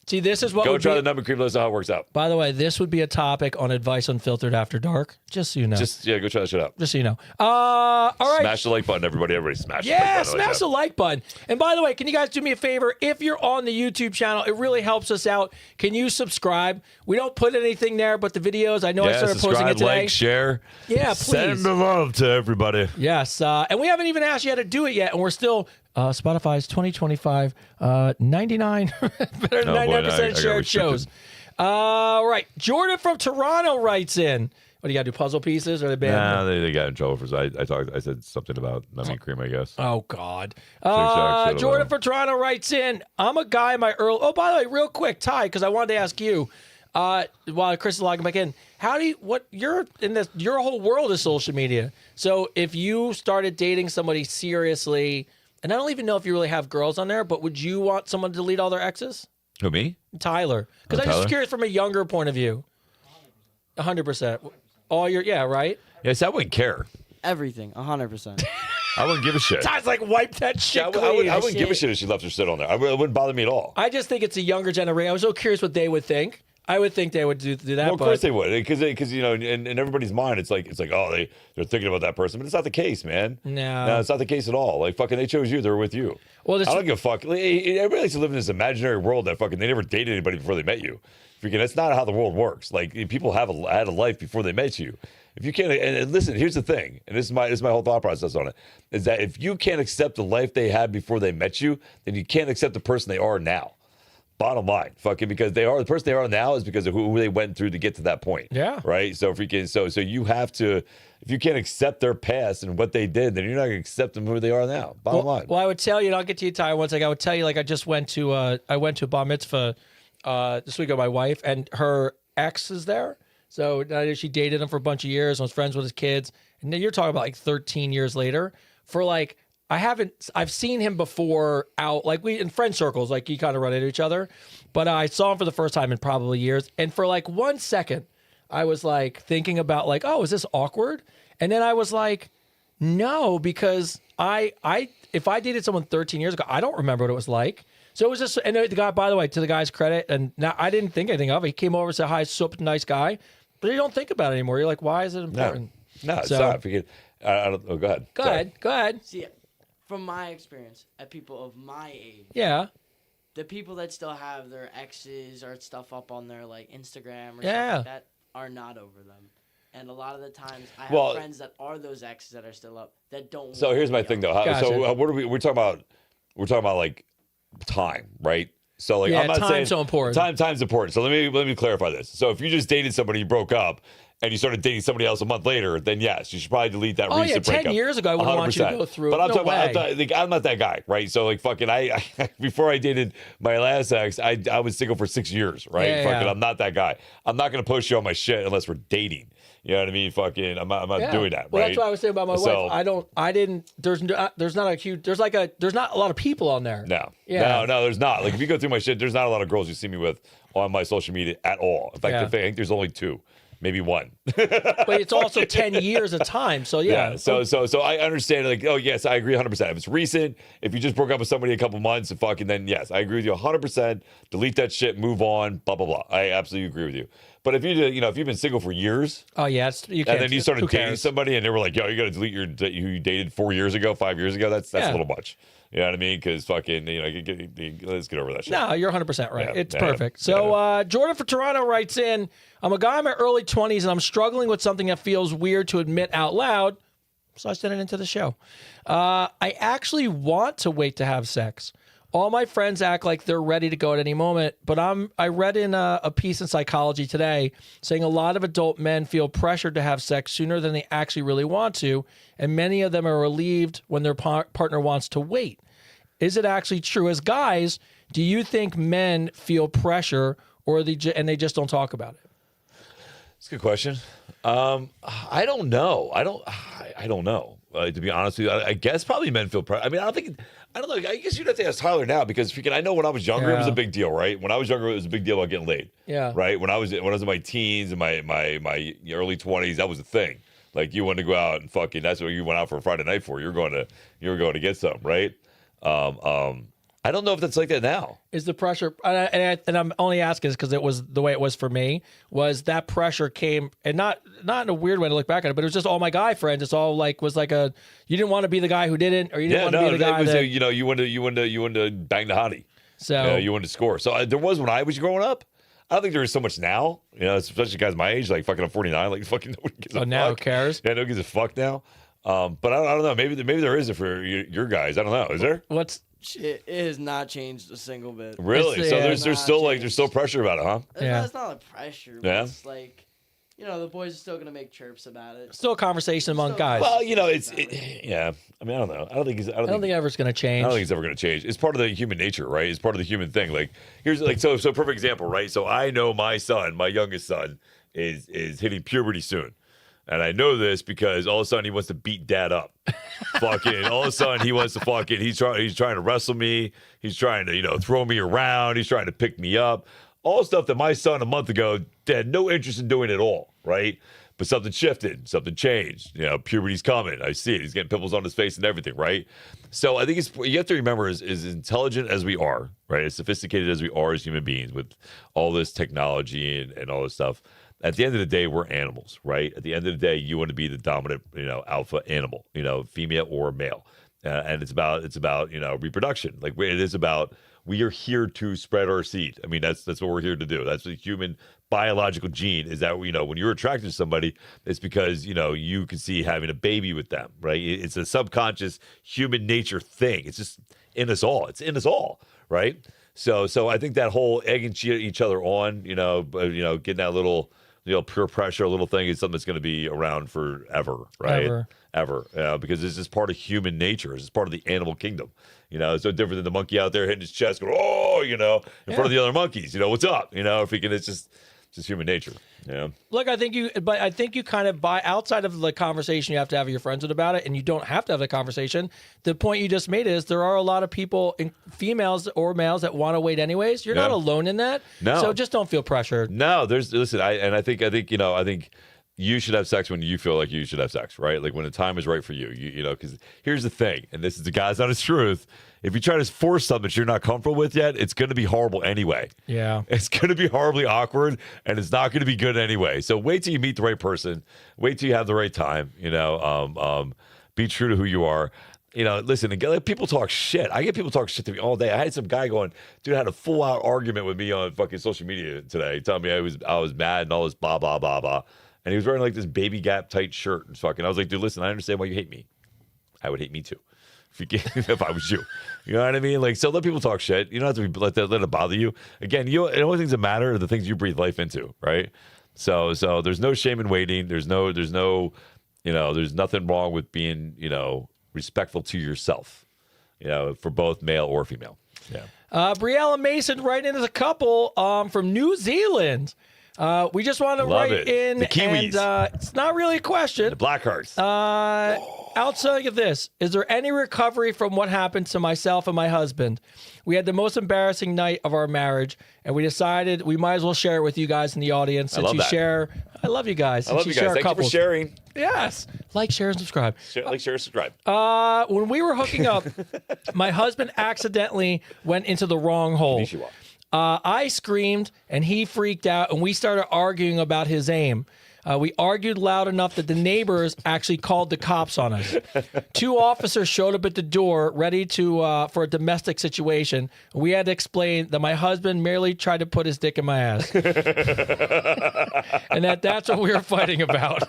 See, this is what go try the numbing cream. Let us know how it works out. By the way, this would be a topic on Advice Unfiltered After Dark. Just so you know. Go try that shit out. Just so you know. All right. Smash the like button, everybody. Everybody smash the like button. Smash the like button. And by the way, can you guys do me a favor? If you're on the YouTube channel, it really helps us out. Can you subscribe? We don't put anything there, but the videos. I know I started posting it today. Like, share. Yeah, please. Send the love to everybody. Yes. And we haven't even asked you how to do it yet, and we're still... Spotify's 2025 99 better than 99% shared shows. Right. Jordan from Toronto writes in. What do you got to do? Puzzle pieces or the band? Nah, they got in trouble for. I said something about numbing cream, I guess. Oh God. Jordan from Toronto writes in. I'm a guy in my early. Oh, by the way, real quick, Ty, because I wanted to ask you. While Chris is logging back in, you're in this? Your whole world is social media. So if you started dating somebody seriously. And I don't even know if you really have girls on there, but would you want someone to delete all their exes? Who, me? Tyler. Because I'm just curious from a younger point of view. 100%. Right? Yes, I wouldn't care. Everything, 100%. I wouldn't give a shit. Ty's like, wipe that shit clean. I wouldn't give a shit if she left her shit on there. It wouldn't bother me at all. I just think it's a younger generation. I was so curious what they would think. I would think they would do that. Well, of course they would, because you know, in everybody's mind, it's like oh, they're thinking about that person, but it's not the case, man. No, it's not the case at all. Like fucking, they chose you, they're with you. Well, I don't give a fuck. Everybody likes to live in this imaginary world that fucking they never dated anybody before they met you. Freaking, that's not how the world works. Like people had a life before they met you. If you can't, and listen, here's the thing, and this is my whole thought process on it, is that if you can't accept the life they had before they met you, then you can't accept the person they are now. Bottom line, fucking, because they are the person they are now is because of who they went through to get to that point. Yeah. Right. So so you have to, if you can't accept their past and what they did, then you're not gonna accept them who they are now. Bottom line. Well, I would tell you, and I'll get to you, Ty, one second. I would tell you, like, I just went to a bar mitzvah this week with my wife, and her ex is there. So she dated him for a bunch of years and was friends with his kids. And then you're talking about like 13 years later. For like, I've seen him before out, like we in friend circles, like you kind of run into each other. But I saw him for the first time in probably years. And for like 1 second, I was like thinking about like, oh, is this awkward? And then I was like, no, because if I dated someone 13 years ago, I don't remember what it was like. So it was just, and the guy, by the way, to the guy's credit, and now I didn't think anything of it. He came over and said, hi, super nice guy. But you don't think about it anymore. You're like, why is it important? No, it's not. Forget. I don't. Oh, go ahead. Go ahead. See, from my experience, at people of my age, Yeah. the people that still have their exes or stuff up on their like Instagram or Yeah. stuff like that are not over them. And a lot of the times, I have friends that are those exes that are still up that don't. So here's my thing, though. Gotcha. So what are we're talking about? We're talking about like time, right? So like, Yeah, I'm not saying time's so important. Time's important. So let me clarify this. So if you just dated somebody, you broke up, and you started dating somebody else a month later, then yes, you should probably delete that recent breakup. 10 years ago, I wouldn't want you to go through. But I'm No talking way. about, I'm not that guy, right? So like fucking, I before I dated my last ex, I was single for 6 years, right? Yeah, fucking, yeah. I'm not that guy. I'm not gonna post you on my shit unless we're dating. You know what I mean? Fucking, I'm not doing that. Well, right? that's what I was saying about my So- wife. There's not a huge, there's not a lot of people on there. No, Yeah. no, there's not. Like if you go through my shit, there's not a lot of girls you see me with on my social media at all. In fact, Yeah. I think there's only 2, maybe 1. But it's also 10 years of time. So yeah. So I understand. Like, oh yes, I agree 100%. If it's recent, if you just broke up with somebody a couple months, and fucking, then yes, I agree with you 100%. Delete that shit, move on, blah blah blah. I absolutely agree with you. But if if you've been single for years, Oh yeah, you can't. and then you started who dating cares? somebody, and they were like, "Yo, you got to delete who you dated 4 years ago, 5 years ago." That's Yeah. a little much. You know what I mean? Because fucking, let's get over that shit. No, you're 100% right. Yeah, It's yeah, perfect. yeah. So Jordan for Toronto writes in, I'm a guy in my early 20s and I'm struggling with something that feels weird to admit out loud. So I sent it into the show. I actually want to wait to have sex. All my friends act like they're ready to go at any moment, but I read in a piece in Psychology Today saying a lot of adult men feel pressured to have sex sooner than they actually really want to, and many of them are relieved when their partner wants to wait. Is it actually true? As guys, do you think men feel pressure or they just don't talk about it? It's a good question. I don't know. I don't know. To be honest with you, I guess probably men feel pressure. I mean, I don't know. I guess you'd have to ask Tyler now because freaking, I know when I was younger, it was a big deal, right? When I was younger, it was a big deal about getting laid. Yeah. Right. When I was in my teens and my early 20s, that was a thing. Like you wanted to go out and fucking, that's what you went out for a Friday night for. You were going to get some, right? I don't know if that's like that now. Is the pressure, and I'm only asking this because it was the way it was for me, was that pressure came, and not in a weird way to look back at it, but it was just all my guy friends. It's all like, was like you didn't want to be the guy who didn't, or you didn't want to be the guy that. You wanted to bang the hottie. So you wanted to score. So there was when I was growing up. I don't think there is so much now, especially guys my age, like fucking I'm 49, like fucking nobody gives a fuck. now who cares? Yeah, nobody gives a fuck now. But I don't know. Maybe there is it for your guys. I don't know. Is there? It has not changed a single bit. Really? So there's still changed. there's still pressure about it, huh? It's not like pressure. But Yeah. It's like, the boys are still gonna make chirps about it. Still a conversation among guys. Well, yeah. I mean, I don't know. I don't think ever going to change. I don't think it's ever going to change. It's part of the human nature, right? It's part of the human thing. Like here's like so perfect example, right? So I know my son, my youngest son, is hitting puberty soon. And I know this because all of a sudden he wants to beat dad up. Fucking all of a sudden he wants to fucking he's trying to wrestle me. He's trying to, throw me around. He's trying to pick me up. All stuff that my son a month ago had no interest in doing at all, right? But something shifted, something changed. Puberty's coming. I see it. He's getting pimples on his face and everything, right? So I think you have to remember as intelligent as we are, right? As sophisticated as we are as human beings with all this technology and all this stuff. At the end of the day, we're animals, right? At the end of the day, you want to be the dominant, alpha animal, female or male, and it's about reproduction. Like it is about we are here to spread our seed. I mean, that's what we're here to do. That's the human biological gene. Is that when you're attracted to somebody, it's because you can see having a baby with them, right? It's a subconscious human nature thing. It's just in us all. It's in us all, right? So I think that whole egging each other on, getting that little, peer pressure, little thing is something that's going to be around forever, right? Ever. Because it's just part of human nature. It's just part of the animal kingdom. It's no different than the monkey out there hitting his chest, going, oh, in front of the other monkeys. What's up? If he can, it's just human nature. Yeah. Look, I think you kind of buy outside of the conversation you have to have with your friends about it, and you don't have to have the conversation. The point you just made is there are a lot of people, females or males, that want to wait anyways. You're not alone in that. No. So just don't feel pressured. No, I think you should have sex when you feel like you should have sex, right? Like when the time is right for you, because here's the thing, and this is the guy's honest truth. If you try to force something that you're not comfortable with yet, it's going to be horrible anyway. Yeah. It's going to be horribly awkward, and it's not going to be good anyway. So wait till you meet the right person. Wait till you have the right time, be true to who you are. Listen, people talk shit. I get people talk shit to me all day. I had some guy going, dude, I had a full-out argument with me on fucking social media today, telling me I was mad and all this blah, blah, blah, blah. And he was wearing like this baby Gap tight shirt and fucking. I was like, dude, listen, I understand why you hate me. I would hate me too, if I was you. You know what I mean? Like, so let people talk shit. You don't have to let it bother you. Again, the only things that matter are the things you breathe life into, right? So there's no shame in waiting. There's nothing wrong with being, respectful to yourself, for both male or female. Yeah. Briella Mason writing as a couple from New Zealand. We just want to write in, the Kiwis. and it's not really a question. The Blackhearts. Outside of this, is there any recovery from what happened to myself and my husband? We had the most embarrassing night of our marriage, and we decided we might as well share it with you guys in the audience. Since you share, I love you guys. I love you guys. Thank you for sharing. Yes. Like, share, and subscribe. Like, share, subscribe. When we were hooking up, my husband accidentally went into the wrong hole. I screamed, and he freaked out, and we started arguing about his aim. We argued loud enough that the neighbors actually called the cops on us. 2 officers showed up at the door ready for a domestic situation. We had to explain that my husband merely tried to put his dick in my ass. And that's what we were fighting about.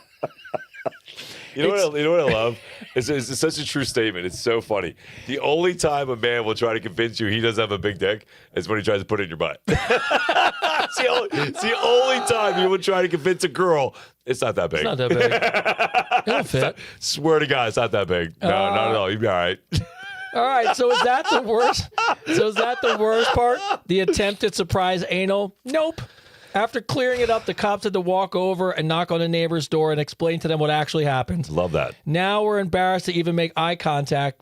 You know what I love? It's such a true statement. It's so funny. The only time a man will try to convince you he doesn't have a big dick is when he tries to put it in your butt. It's the only time he would try to convince a girl it's not that big. It's not that big. It'll fit. Swear to God, it's not that big. No, not at all. You'll be all right. All right, so is that the worst? So is that the worst part? The attempted surprise anal? Nope. After clearing it up, the cops had to walk over and knock on the neighbor's door and explain to them what actually happened. Love that. Now we're embarrassed to even make eye contact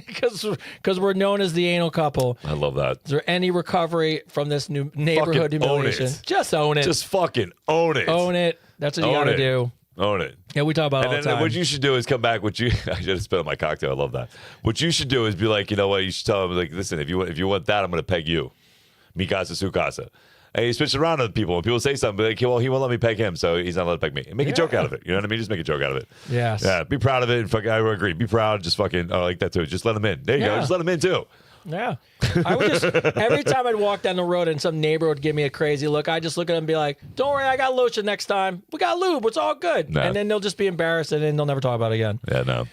because we're known as the anal couple. I love that. Is there any recovery from this new neighborhood humiliation? Just own it. Just fucking own it. Own it. That's what you got to do. Own it. Yeah, we talk about it all the time. And what you should do is come back. I should have spit on my cocktail. I love that. What you should do is be like, you know what? You should tell them, like, listen, if you want that, I'm going to peg you. Mi casa, su casa. And you switch around with people. When people say something, be like, well, he won't let me peg him, so he's not allowed to peg me. And make a joke out of it. You know what I mean? Just make a joke out of it. Yes. Yeah. Be proud of it. And fucking, I would agree. Be proud. Just fucking, I like that too. Just let them in. There you go. Just let them in too. Yeah. I would every time I'd walk down the road and some neighbor would give me a crazy look, I'd just look at them and be like, don't worry, I got lotion next time. We got lube. It's all good. No. And then they'll just be embarrassed and then they'll never talk about it again. Yeah, no.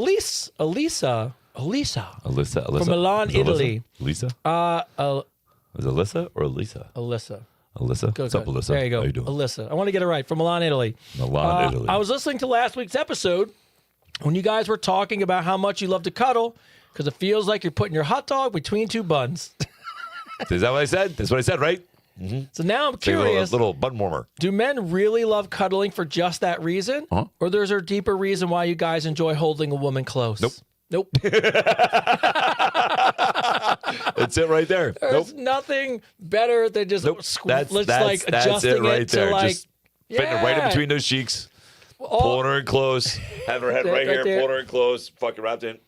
Alyssa. From Milan, Italy. Alyssa? Is it Alyssa or Elisa? Alyssa. Alyssa? What's up, Alyssa? There you go. How you doing? Alyssa. I want to get it right. From Milan, Italy. Milan, Italy. I was listening to last week's episode when you guys were talking about how much you love to cuddle because it feels like you're putting your hot dog between 2 buns. Is that what I said? That's what I said, right? Mm-hmm. So now I'm curious. Little bun warmer. Do men really love cuddling for just that reason? Uh-huh. Or there's a deeper reason why you guys enjoy holding a woman close? Nope. That's it right there. There's nothing better than just adjusting it right it there. to like just fitting it right in between those cheeks, pulling her in close, having her head right here, pulling her in close, fucking wrapped in.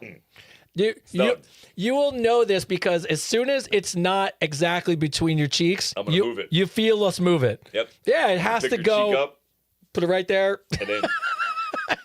You will know this because as soon as it's not exactly between your cheeks, I'm gonna move it. You feel us move it. Yep. Yeah, it has to go. Cheek up, put it right there. and then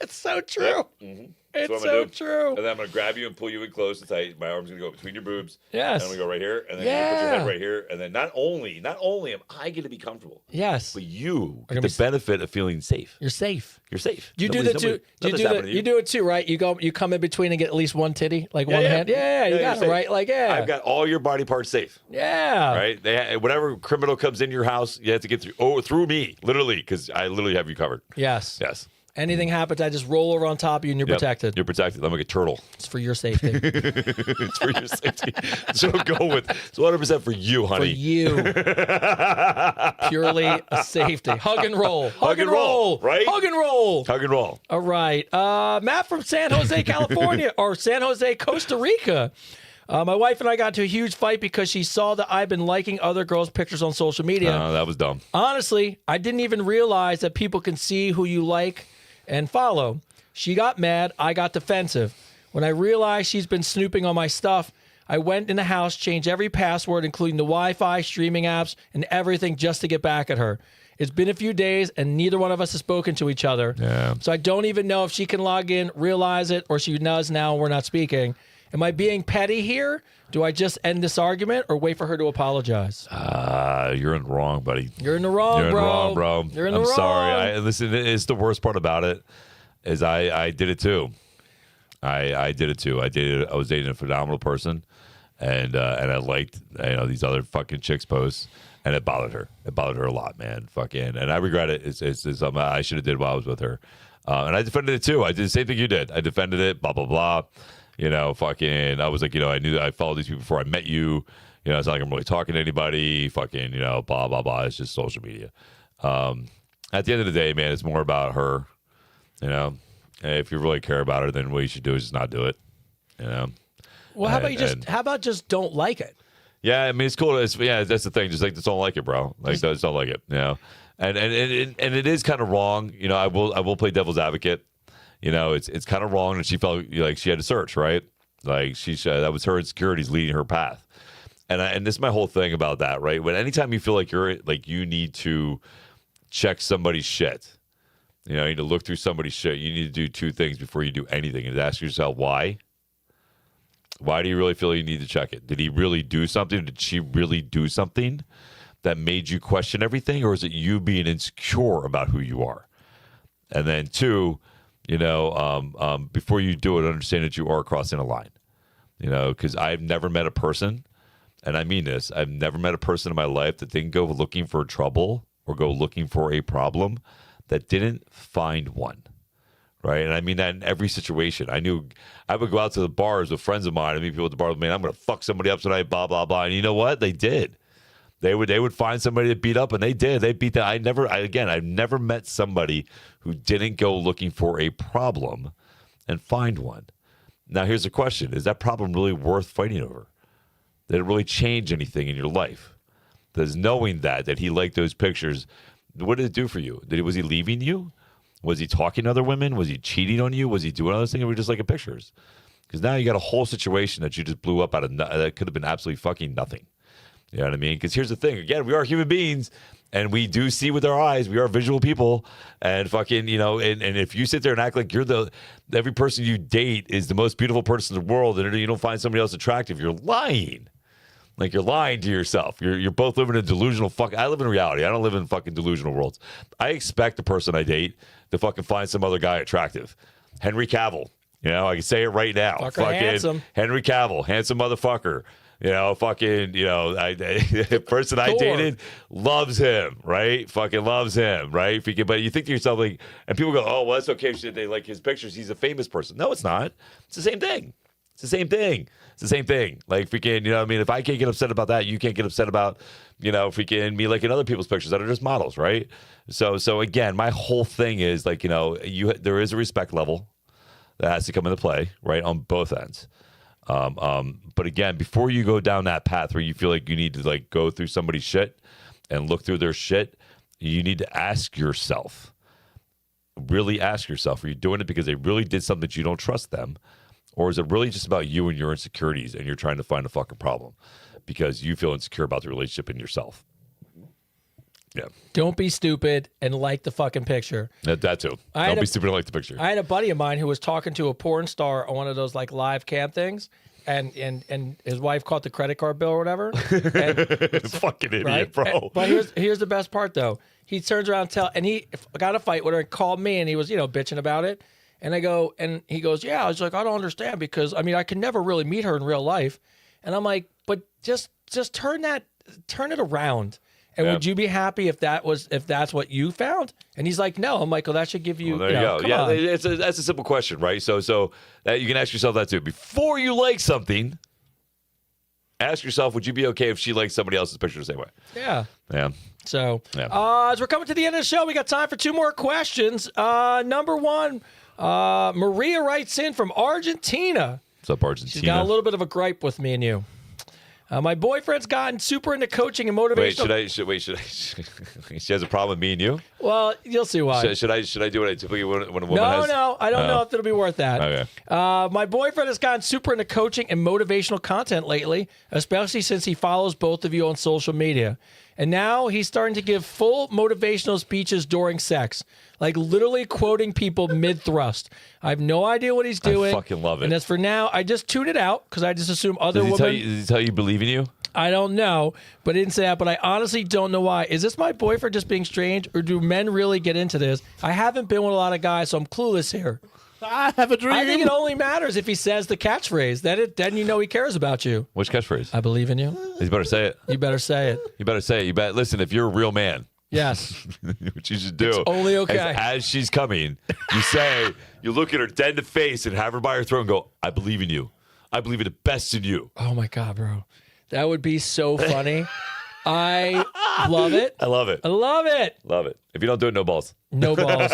It's so true. Yep. Mm-hmm. It's what I'm so gonna do. true. And then I'm gonna grab you and pull you in close and tight. My arm's gonna go between your boobs. Yes. And I'm gonna go right here, and then you put your head right here, and then not only am I gonna be comfortable, yes, but you get the benefit of feeling safe. You're safe. You're safe. You do it too, right? You come in between and get at least one titty, like one hand. Yeah, you got it, right? Like, yeah. I've got all your body parts safe. Yeah. Right? Whatever criminal comes in your house, you have to get through me, literally, because I literally have you covered. Yes. Yes. Anything happens, I just roll over on top of you and you're protected. You're protected. I'm like a turtle. It's for your safety. It's for your safety. That's what I'm going with. It's 100% for you, honey. For you. Purely a safety. Hug and roll. Hug and roll. Right? Hug and roll. Hug and roll. All right. Matt from San Jose, California, or San Jose, Costa Rica. My wife and I got into a huge fight because she saw that I've been liking other girls' pictures on social media. That was dumb. Honestly, I didn't even realize that people can see who you like and follow. She got mad. I got defensive. When I realized she's been snooping on my stuff, I went in the house, changed every password, including the Wi-Fi, streaming apps, and everything just to get back at her. It's been a few days, and neither one of us has spoken to each other. Yeah. So I don't even know if she can log in, realize it, or she knows now we're not speaking. Am I being petty here? Do I just end this argument or wait for her to apologize? You're in the wrong, buddy. You're in the wrong, You're in bro. the wrong, bro. You're in the I'm wrong. sorry. Listen, it's the worst part about it is I did it too. I did it too. I was dating a phenomenal person, and I liked these other fucking chicks' posts, and it bothered her. It bothered her a lot, man. Fucking, and I regret it. It's something I should have did while I was with her, and I defended it too. I did the same thing you did. I defended it. Blah blah blah. Fucking, I was like, I knew that I followed these people before I met you. It's not like I'm really talking to anybody. Fucking, blah, blah, blah. It's just social media. At the end of the day, man, it's more about her. If you really care about her, then what you should do is just not do it. Well, how about just don't like it? Yeah, I mean, it's cool. That's the thing. Just like, just don't like it, bro. Like, just don't like it. And it is kind of wrong. I will play devil's advocate. It's kind of wrong that she felt like she had to search, right? Like that was her insecurities leading her path. And this is my whole thing about that, right? When anytime you feel like you need to check somebody's shit, you need to look through somebody's shit, you need to do two things before you do anything. And ask yourself, why? Why do you really feel you need to check it? Did he really do something? Did she really do something that made you question everything? Or is it you being insecure about who you are? And then two, before you do it, understand that you are crossing a line. Because I've never met a person, and I mean this, I've never met a person in my life that didn't go looking for trouble or go looking for a problem that didn't find one. Right? And I mean that in every situation. I would go out to the bars with friends of mine and meet people at the bar, man, I'm going to fuck somebody up tonight, blah, blah, blah. And you know what? They did. They would find somebody to beat up, and they did. They beat that. I've never met somebody who didn't go looking for a problem and find one. Now, here's the question. Is that problem really worth fighting over? Did it really change anything in your life? Does knowing that he liked those pictures, what did it do for you? Was he leaving you? Was he talking to other women? Was he cheating on you? Was he doing other things? Or were you just liking pictures? Because now you got a whole situation that you just blew up out of that could have been absolutely fucking nothing. You know what I mean? Because here's the thing. Again, we are human beings, and we do see with our eyes. We are visual people, and fucking, and if you sit there and act like every person you date is the most beautiful person in the world, and you don't find somebody else attractive, you're lying. Like, you're lying to yourself. You're both living in delusional I live in reality. I don't live in fucking delusional worlds. I expect the person I date to fucking find some other guy attractive. Henry Cavill. I can say it right now. Fucking handsome. Henry Cavill, handsome motherfucker. The person I dated loves him, right? Fucking loves him, right? But you think to yourself, like, and people go, oh, well, that's okay. They like his pictures. He's a famous person. No, it's not. It's the same thing. It's the same thing. Like, freaking, if I can't get upset about that, you can't get upset about, freaking me liking other people's pictures that are just models, right? So again, my whole thing is like, there is a respect level that has to come into play, right, on both ends. But again, before you go down that path where you feel like you need to like go through somebody's shit and look through their shit, you need to ask yourself, really ask yourself, are you doing it because they really did something that you don't trust them? Or is it really just about you and your insecurities and you're trying to find a fucking problem because you feel insecure about the relationship in yourself? Yeah. Don't be stupid and like the fucking picture. That too. Don't be stupid and like the picture. I had a buddy of mine who was talking to a porn star on one of those like live cam things, and his wife caught the credit card bill or whatever. And, fucking idiot, right? bro. But here's the best part though. He turns around and he got a fight with her and called me and he was bitching about it. And I go and he goes, yeah. I was like, I don't understand because I mean I can never really meet her in real life. And I'm like, but just turn it around. And would you be happy if that's what you found? And he's like, no. I'm like, well, that should give you. Well, there you go. Come on. That's a simple question, right? So you can ask yourself that too. Before you like something, ask yourself, would you be okay if she liked somebody else's picture the same way? Yeah. Yeah. So as we're coming to the end of the show, we got time for 2 more questions. Number 1, Maria writes in from Argentina. What's up, Argentina? She's got a little bit of a gripe with me and you. My boyfriend's gotten super into coaching and motivational. Should I? She has a problem with me and you? Well, you'll see why. Should I do what I typically when a woman has? No, I don't know if it'll be worth that. Okay. My boyfriend has gotten super into coaching and motivational content lately, especially since he follows both of you on social media. And now he's starting to give full motivational speeches during sex, like literally quoting people mid-thrust. I have no idea what he's doing. I fucking love it. And as for now, I just tune it out because I just assume other Does women. he tell you believe in you? I don't know, but he didn't say that. But I honestly don't know why. Is this my boyfriend just being strange, or do men really get into this? I haven't been with a lot of guys, so I'm clueless here. I have a dream. I think it only matters if he says the catchphrase. Then you know he cares about you. Which catchphrase? I believe in you. You better say it. You better say it. You better say it. You better listen. If you're a real man, Yes. what you should do? It's only okay. As she's coming, you look at her dead in the face and have her by her throat and go, "I believe in you. I believe in the best in you." Oh my God, bro, that would be so funny. I love it. I love it. I love it. Love it. If you don't do it, no balls. No balls.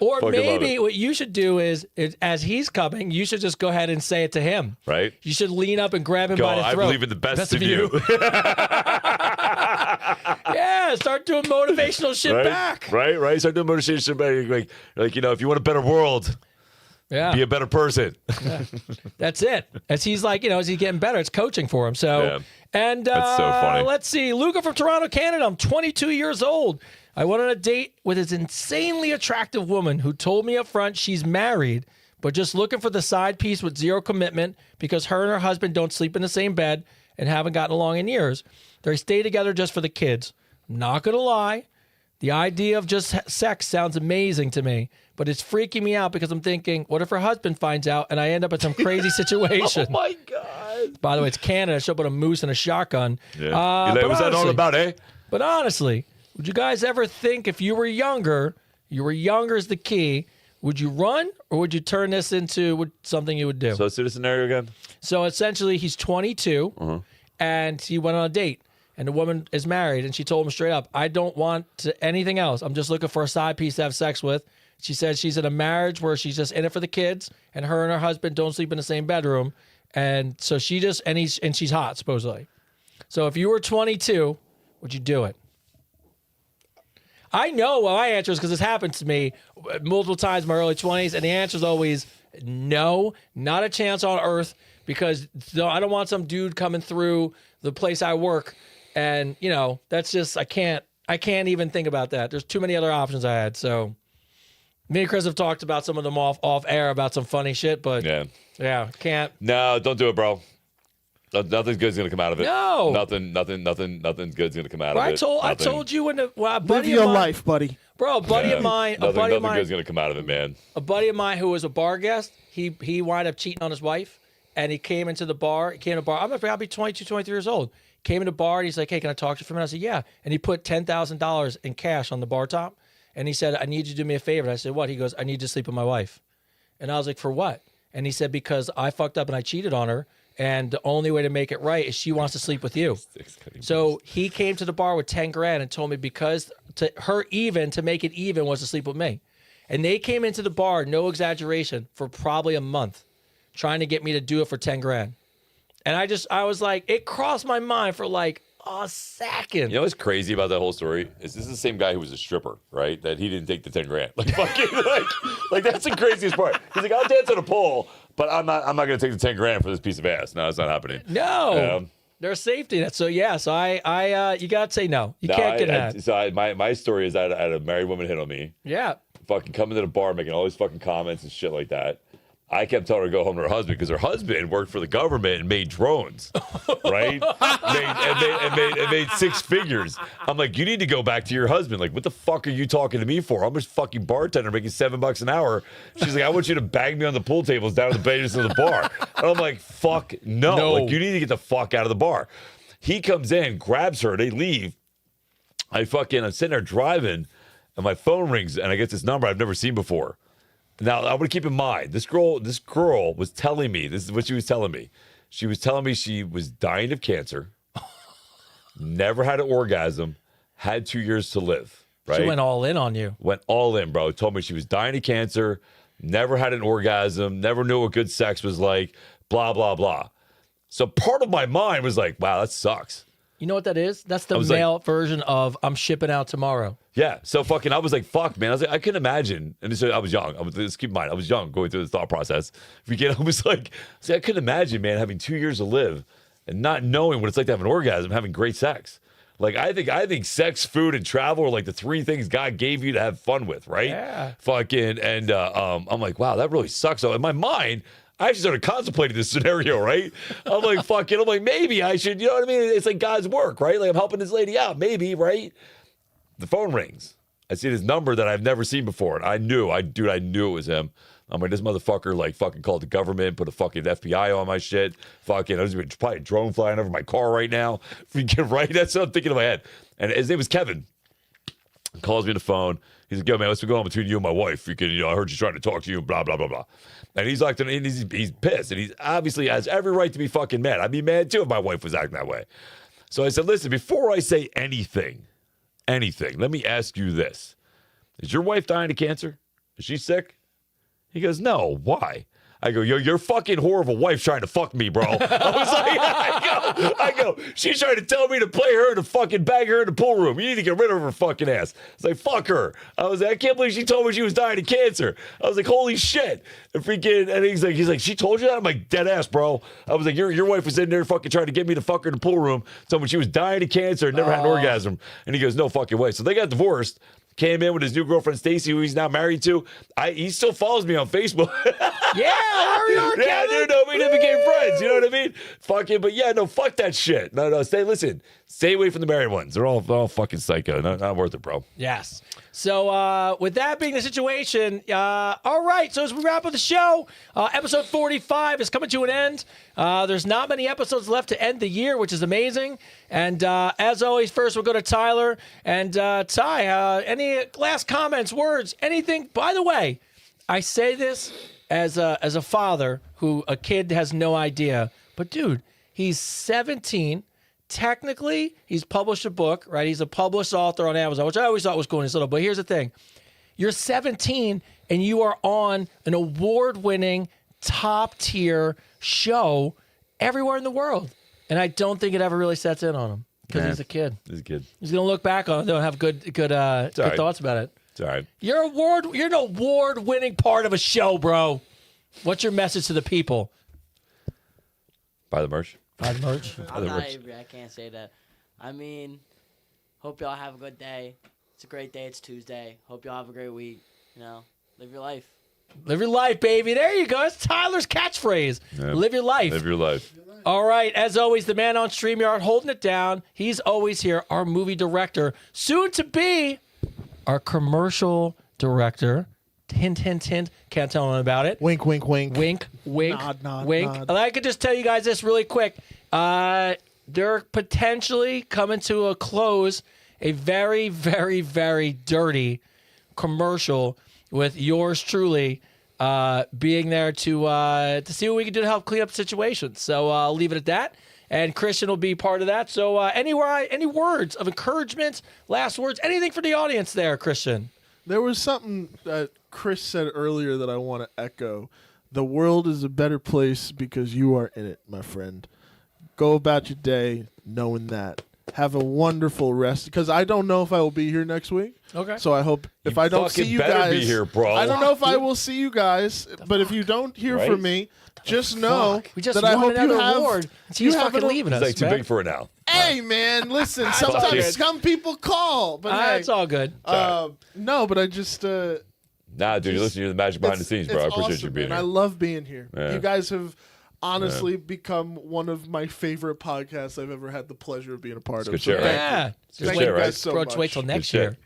Or Fucking maybe what you should do is, as he's coming, you should just go ahead and say it to him. Right? You should lean up and grab him Go, by the I throat. believe in the best of you. Yeah, start doing motivational shit Right? back. Right? Start doing motivation shit back. Like, if you want a better world, Yeah. be a better person. That's it. As he's like, as he's getting better, it's coaching for him. So, Yeah. and That's so funny. let's see. Luca from Toronto, Canada. I'm 22 years old. I went on a date with this insanely attractive woman who told me up front she's married, but just looking for the side piece with zero commitment because her and her husband don't sleep in the same bed and haven't gotten along in years. They stay together just for the kids. I'm not going to lie. The idea of just sex sounds amazing to me, but it's freaking me out because I'm thinking, what if her husband finds out and I end up in some crazy situation? Oh, my God. By the way, it's Canada. Show up with a moose and a shotgun. Yeah. But What's that all honestly- about, eh? But honestly, would you guys ever think if you were younger is the key, would you run or would you turn this into something you would do? So let's do the scenario again. So essentially, he's 22 and he went on a date. And the woman is married, and she told him straight up, I don't want anything else. I'm just looking for a side piece to have sex with. She said she's in a marriage where she's just in it for the kids, and her and her husband don't sleep in the same bedroom. And so she's hot, supposedly. So if you were 22, would you do it? I know what my answer is because this happened to me multiple times in my early 20s, and the answer is always no, not a chance on earth, because I don't want some dude coming through the place I work. And, that's just, I can't even think about that. There's too many other options I had. So me and Chris have talked about some of them off air about some funny shit, but yeah, can't. No, don't do it, bro. Nothing good's gonna come out of it. No. Nothing good's gonna come out of it. I told you when a buddy Live your of mine, life, buddy. bro, a buddy of mine, Nothing good's gonna come out of it, man. a buddy of mine who was a bar guest, he wound up cheating on his wife, and he came into the bar. I'm gonna be 22, 23 years old. Came in the bar and he's like, hey, can I talk to you for a minute? I said, yeah. And he put $10,000 in cash on the bar top. And he said, I need you to do me a favor. And I said, what? He goes, I need to sleep with my wife. And I was like, for what? And he said, because I fucked up and I cheated on her. And the only way to make it right is she wants to sleep with you. So he came to the bar with 10 grand and told me because to make it even was to sleep with me. And they came into the bar, no exaggeration, for probably a month trying to get me to do it for 10 grand. And I was like, it crossed my mind for like a second. You know what's crazy about that whole story is this is the same guy who was a stripper, right? That he didn't take the 10 grand. Like fucking like that's the craziest part. He's like, I'll dance on a pole, but I'm not gonna take the 10 grand for this piece of ass. No, it's not happening. No. They're a safety net. So I you gotta say no. You can't get that. So my story is I had a married woman hit on me. Yeah. Fucking coming to the bar, making all these fucking comments and shit like that. I kept telling her to go home to her husband because her husband worked for the government and made drones, right? made 6 figures. I'm like, you need to go back to your husband. Like, what the fuck are you talking to me for? I'm just fucking bartender making $7 an hour. She's like, I want you to bang me on the pool tables down at the benches of the bar. And I'm like, fuck no. Like, you need to get the fuck out of the bar. He comes in, grabs her, they leave. I'm sitting there driving, and my phone rings, and I get this number I've never seen before. Now, I would keep in mind, this girl was telling me, this is what she was telling me. She was telling me she was dying of cancer, never had an orgasm, had 2 years to live, right? She went all in on you. Went all in, bro. Told me she was dying of cancer, never had an orgasm, never knew what good sex was like, blah, blah, blah. So part of my mind was like, wow, that sucks. You know what that is? That's the male version of I'm shipping out tomorrow. Yeah. So I was like, fuck, man. I was like, I couldn't imagine. And so I was young. Let's keep in mind, I was young going through the thought process. I was like, I couldn't imagine, man, having 2 years to live and not knowing what it's like to have an orgasm, having great sex. Like, I think sex, food, and travel are like the 3 things God gave you to have fun with, right? Yeah. I'm like, wow, that really sucks. So in my mind, I actually started contemplating this scenario, right? I'm like, maybe I should, you know what I mean? It's like God's work, right? Like, I'm helping this lady out, maybe, right? The phone rings. I see this number that I've never seen before, and I knew it was him. I'm like, this motherfucker, like, fucking called the government, put a fucking FBI on my shit. There's probably a drone flying over my car right now. Right? That's what I'm thinking in my head. And his name was Kevin. He calls me on the phone. He's like, yo, man, what's been going on between you and my wife? I heard you trying to talk to you, blah, blah, blah, blah. And he's like, he's pissed. And he obviously has every right to be fucking mad. I'd be mad too if my wife was acting that way. So I said, listen, before I say anything, let me ask you this. Is your wife dying of cancer? Is she sick? He goes, no. Why? I go, yo, your fucking whore of a wife trying to fuck me, bro. I was like, I go, she's trying to tell me to play her to fucking bang her in the pool room. You need to get rid of her fucking ass. It's like, fuck her. I was like, I can't believe she told me she was dying of cancer. I was like, holy shit. And he's like, she told you that? I'm like, dead ass, bro. I was like, your wife was in there fucking trying to get me to fuck her in the pool room, telling me she was dying of cancer and never had an orgasm. And he goes, no fucking way. So they got divorced. Came in with his new girlfriend Stacy, who he's now married to. He still follows me on Facebook. Yeah, we are, yeah, dude. No, we never became friends. You know what I mean? Fucking, but yeah, no, fuck that shit. No, stay away from the married ones. They're all fucking psycho. Not worth it, bro. Yes. So with that being the situation, all right. So as we wrap up the show, episode 45 is coming to an end. There's not many episodes left to end the year, which is amazing. And as always, first we'll go to Tyler. And Ty, any last comments, words, anything? By the way, I say this as a father who a kid has no idea. But dude, he's 17. Technically, he's published a book, right? He's a published author on Amazon, which I always thought was cool. But here's the thing. You're 17 and you are on an award-winning, top-tier show everywhere in the world. And I don't think it ever really sets in on him because he's a kid. He's a kid. He's going to look back on it and have good thoughts about it. It's all right. You're an award-winning part of a show, bro. What's your message to the people? Buy the merch. Buy the merch. I can't say that. I mean, hope y'all have a good day. It's a great day. It's Tuesday. Hope y'all have a great week. Live your life. Live your life, baby. There you go. That's Tyler's catchphrase. Yeah. Live your life. Live your life. All right. As always, the man on StreamYard holding it down. He's always here. Our movie director. Soon to be our commercial director. Hint, hint, hint. Can't tell him about it. Wink, wink, wink. Wink, wink, nod, wink. nod. And I could just tell you guys this really quick. They're potentially coming to a close a very, very, very dirty commercial with yours truly being there to see what we can do to help clean up the situation. So I'll leave it at that. And Christian will be part of that. So any words of encouragement, last words, anything for the audience there, Christian? There was something that Chris said earlier that I want to echo. The world is a better place because you are in it, my friend. Go about your day knowing that. have a wonderful rest because I don't know if I will be here next week. Okay. So I hope if I don't see fucking you better guys, be here, bro. I don't know if I will see you guys, but if you don't hear Right? from me, just know Fuck. We just that I won hope you another have. award. You He's have fucking an- leaving It's us, like too man. big for it now. Hey man, listen. Sometimes good. some people call, but hey, It's all good. no, but I just. Nah, dude, you're listening to the magic behind the scenes, bro. I it's appreciate awesome, you being man. here. I love being here. Yeah. You guys have honestly become one of my favorite podcasts I've ever had the pleasure of being a part of. good So shit, right? thank Yeah. you. Just Thank wait, you right? guys so bro, much. just wait till next shit. year.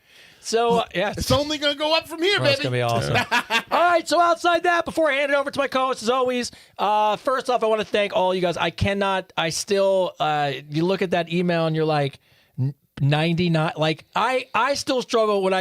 So, yeah. It's only gonna go up from here, Well, it's baby. going to be awesome. All right, so outside that, before I hand it over to my co-host, as always, first off, I want to thank all you guys. I still, you look at that email and you're like, 99, like, I still struggle when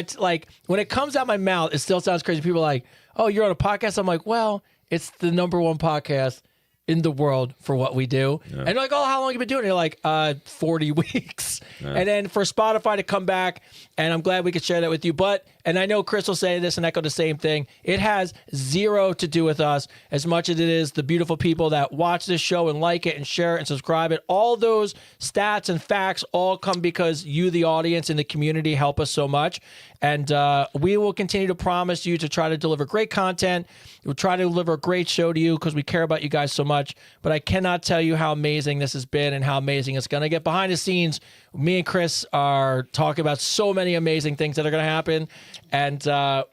when it comes out my mouth, it still sounds crazy. People are like, oh, you're on a podcast? I'm like, well, it's the #1 podcast in the world for what we do. And they're like, oh, how long have you been doing it? You're like, 40 weeks. And then for Spotify to come back, and I'm glad we could share that with you. But, and I know Chris will say this and echo the same thing, it has zero to do with us as much as it is the beautiful people that watch this show and like it and share it and subscribe it. All those stats and facts all come because you, the audience and the community, help us so much. And we will continue to promise you to try to deliver great content. We'll try to deliver a great show to you because we care about you guys so much. But I cannot tell you how amazing this has been and how amazing it's going to get. Behind the scenes, me and Chris are talking about so many amazing things that are going to happen. And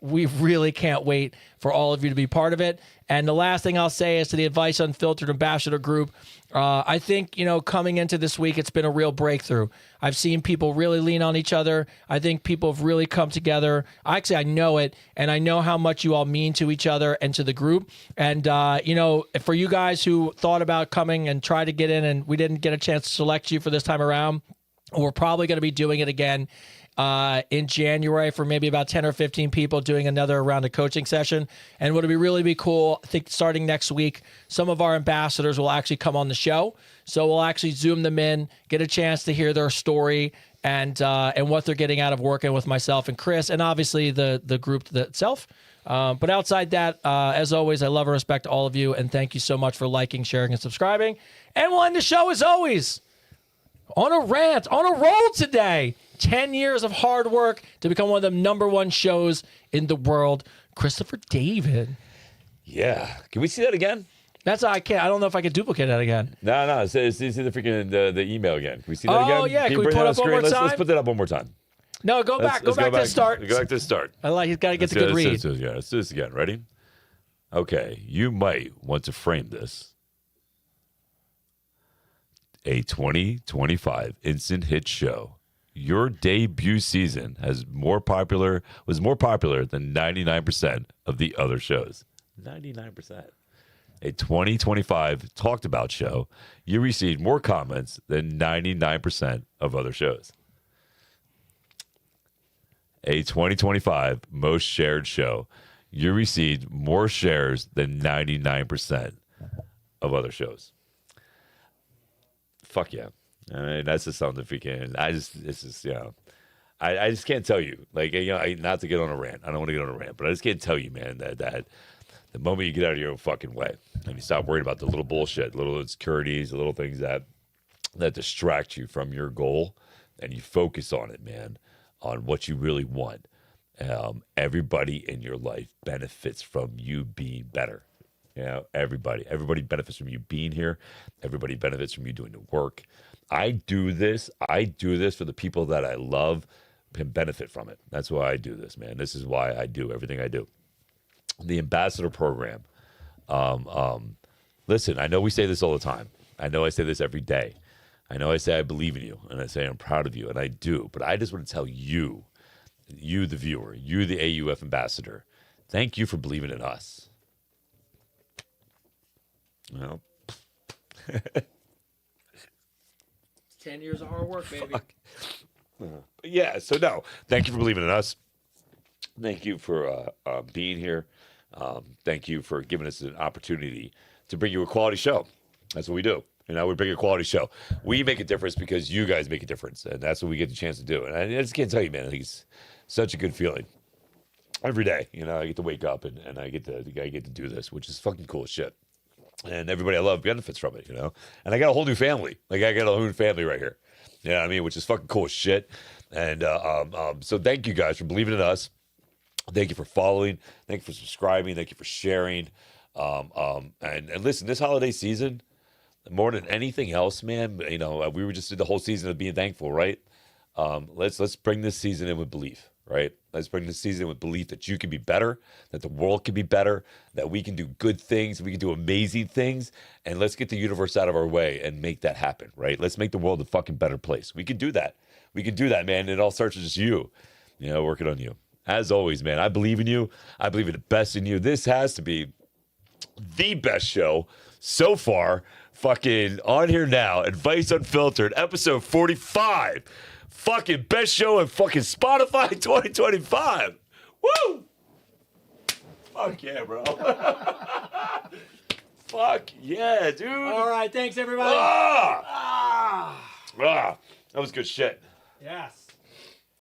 we really can't wait for all of you to be part of it. And the last thing I'll say is to the Advice Unfiltered Ambassador Group, I think, coming into this week, it's been a real breakthrough. I've seen people really lean on each other. I think people have really come together. Actually, I know it, and I know how much you all mean to each other and to the group. And, for you guys who thought about coming and try to get in and we didn't get a chance to select you for this time around, we're probably going to be doing it again in January for maybe about 10 or 15 people doing another round of coaching session. And what would really be cool, I think starting next week, some of our ambassadors will actually come on the show. So we'll actually Zoom them in, get a chance to hear their story and what they're getting out of working with myself and Chris, and obviously the group itself. But outside that, as always, I love and respect all of you, and thank you so much for liking, sharing, and subscribing. And we'll end the show as always on a rant, on a roll today. 10 years of hard work to become one of the #1 shows in the world. Christopher David. Yeah. Can we see that again? That's I can't. I don't know if I can duplicate that again. No. See the freaking the email again. Can we see that again? Oh, yeah. Can we bring put that it on up one screen? more Let's time? put that up one more time. No, go back. Go back to the start. Go back to the start. I like. He's got to get the good read. Let's do this again. Ready? Okay. You might want to frame this. A 2025 instant hit show. Your debut season was more popular than 99% of the other shows. 99%. A 2025 talked about show. You received more comments than 99% of other shows. A 2025 most shared show. You received more shares than 99% of other shows. Fuck yeah. I mean, that's just something freaking. I just can't tell you. Like, not to get on a rant. I don't want to get on a rant, but I just can't tell you, man, that the moment you get out of your own fucking way and you stop worrying about the little bullshit, little insecurities, the little things that distract you from your goal, and you focus on it, man, on what you really want. Everybody in your life benefits from you being better. Everybody benefits from you being here. Everybody benefits from you doing the work. I do this for the people that I love and benefit from it. That's why I do this, man. This is why I do everything I do. The ambassador program. Listen, I know we say this all the time. I know I say this every day. I know I say I believe in you, and I say I'm proud of you, and I do. But I just want to tell you, the viewer, you, the AUF ambassador, thank you for believing in us. 10 years of hard work, baby. Yeah, so no, thank you for believing in us. Thank you for being here. Thank you for giving us an opportunity to bring you a quality show. That's what we do. We bring a quality show. We make a difference because you guys make a difference, and that's what we get the chance to do. And I just can't tell you, man, I think it's such a good feeling. Every day, I get to wake up and I get to do this, which is fucking cool as shit. and everybody I love benefits from it, you know. And I got a whole new family. Like I got a whole new family right here. You know what I mean? Which is fucking cool as shit. And so thank you guys for believing in us. Thank you for following. Thank you for subscribing. Thank you for sharing. And listen, this holiday season, more than anything else, man, you know, we were just did the whole season of being thankful, right? Let's bring this season in with belief, right? Let's bring this season in with belief that you can be better, that the world can be better, that we can do good things, we can do amazing things, and let's get the universe out of our way and make that happen, right? Let's make the world a fucking better place. We can do that. We can do that, man. It all starts with just you, you know, working on you. As always, man, I believe in you. I believe in the best in you. This has to be the best show so far. Fucking on here now. Advice Unfiltered, episode 45. Fucking best show in fucking Spotify 2025. Woo! Fuck yeah, bro. Fuck yeah, dude. All right, thanks everybody. That was good shit. Yes.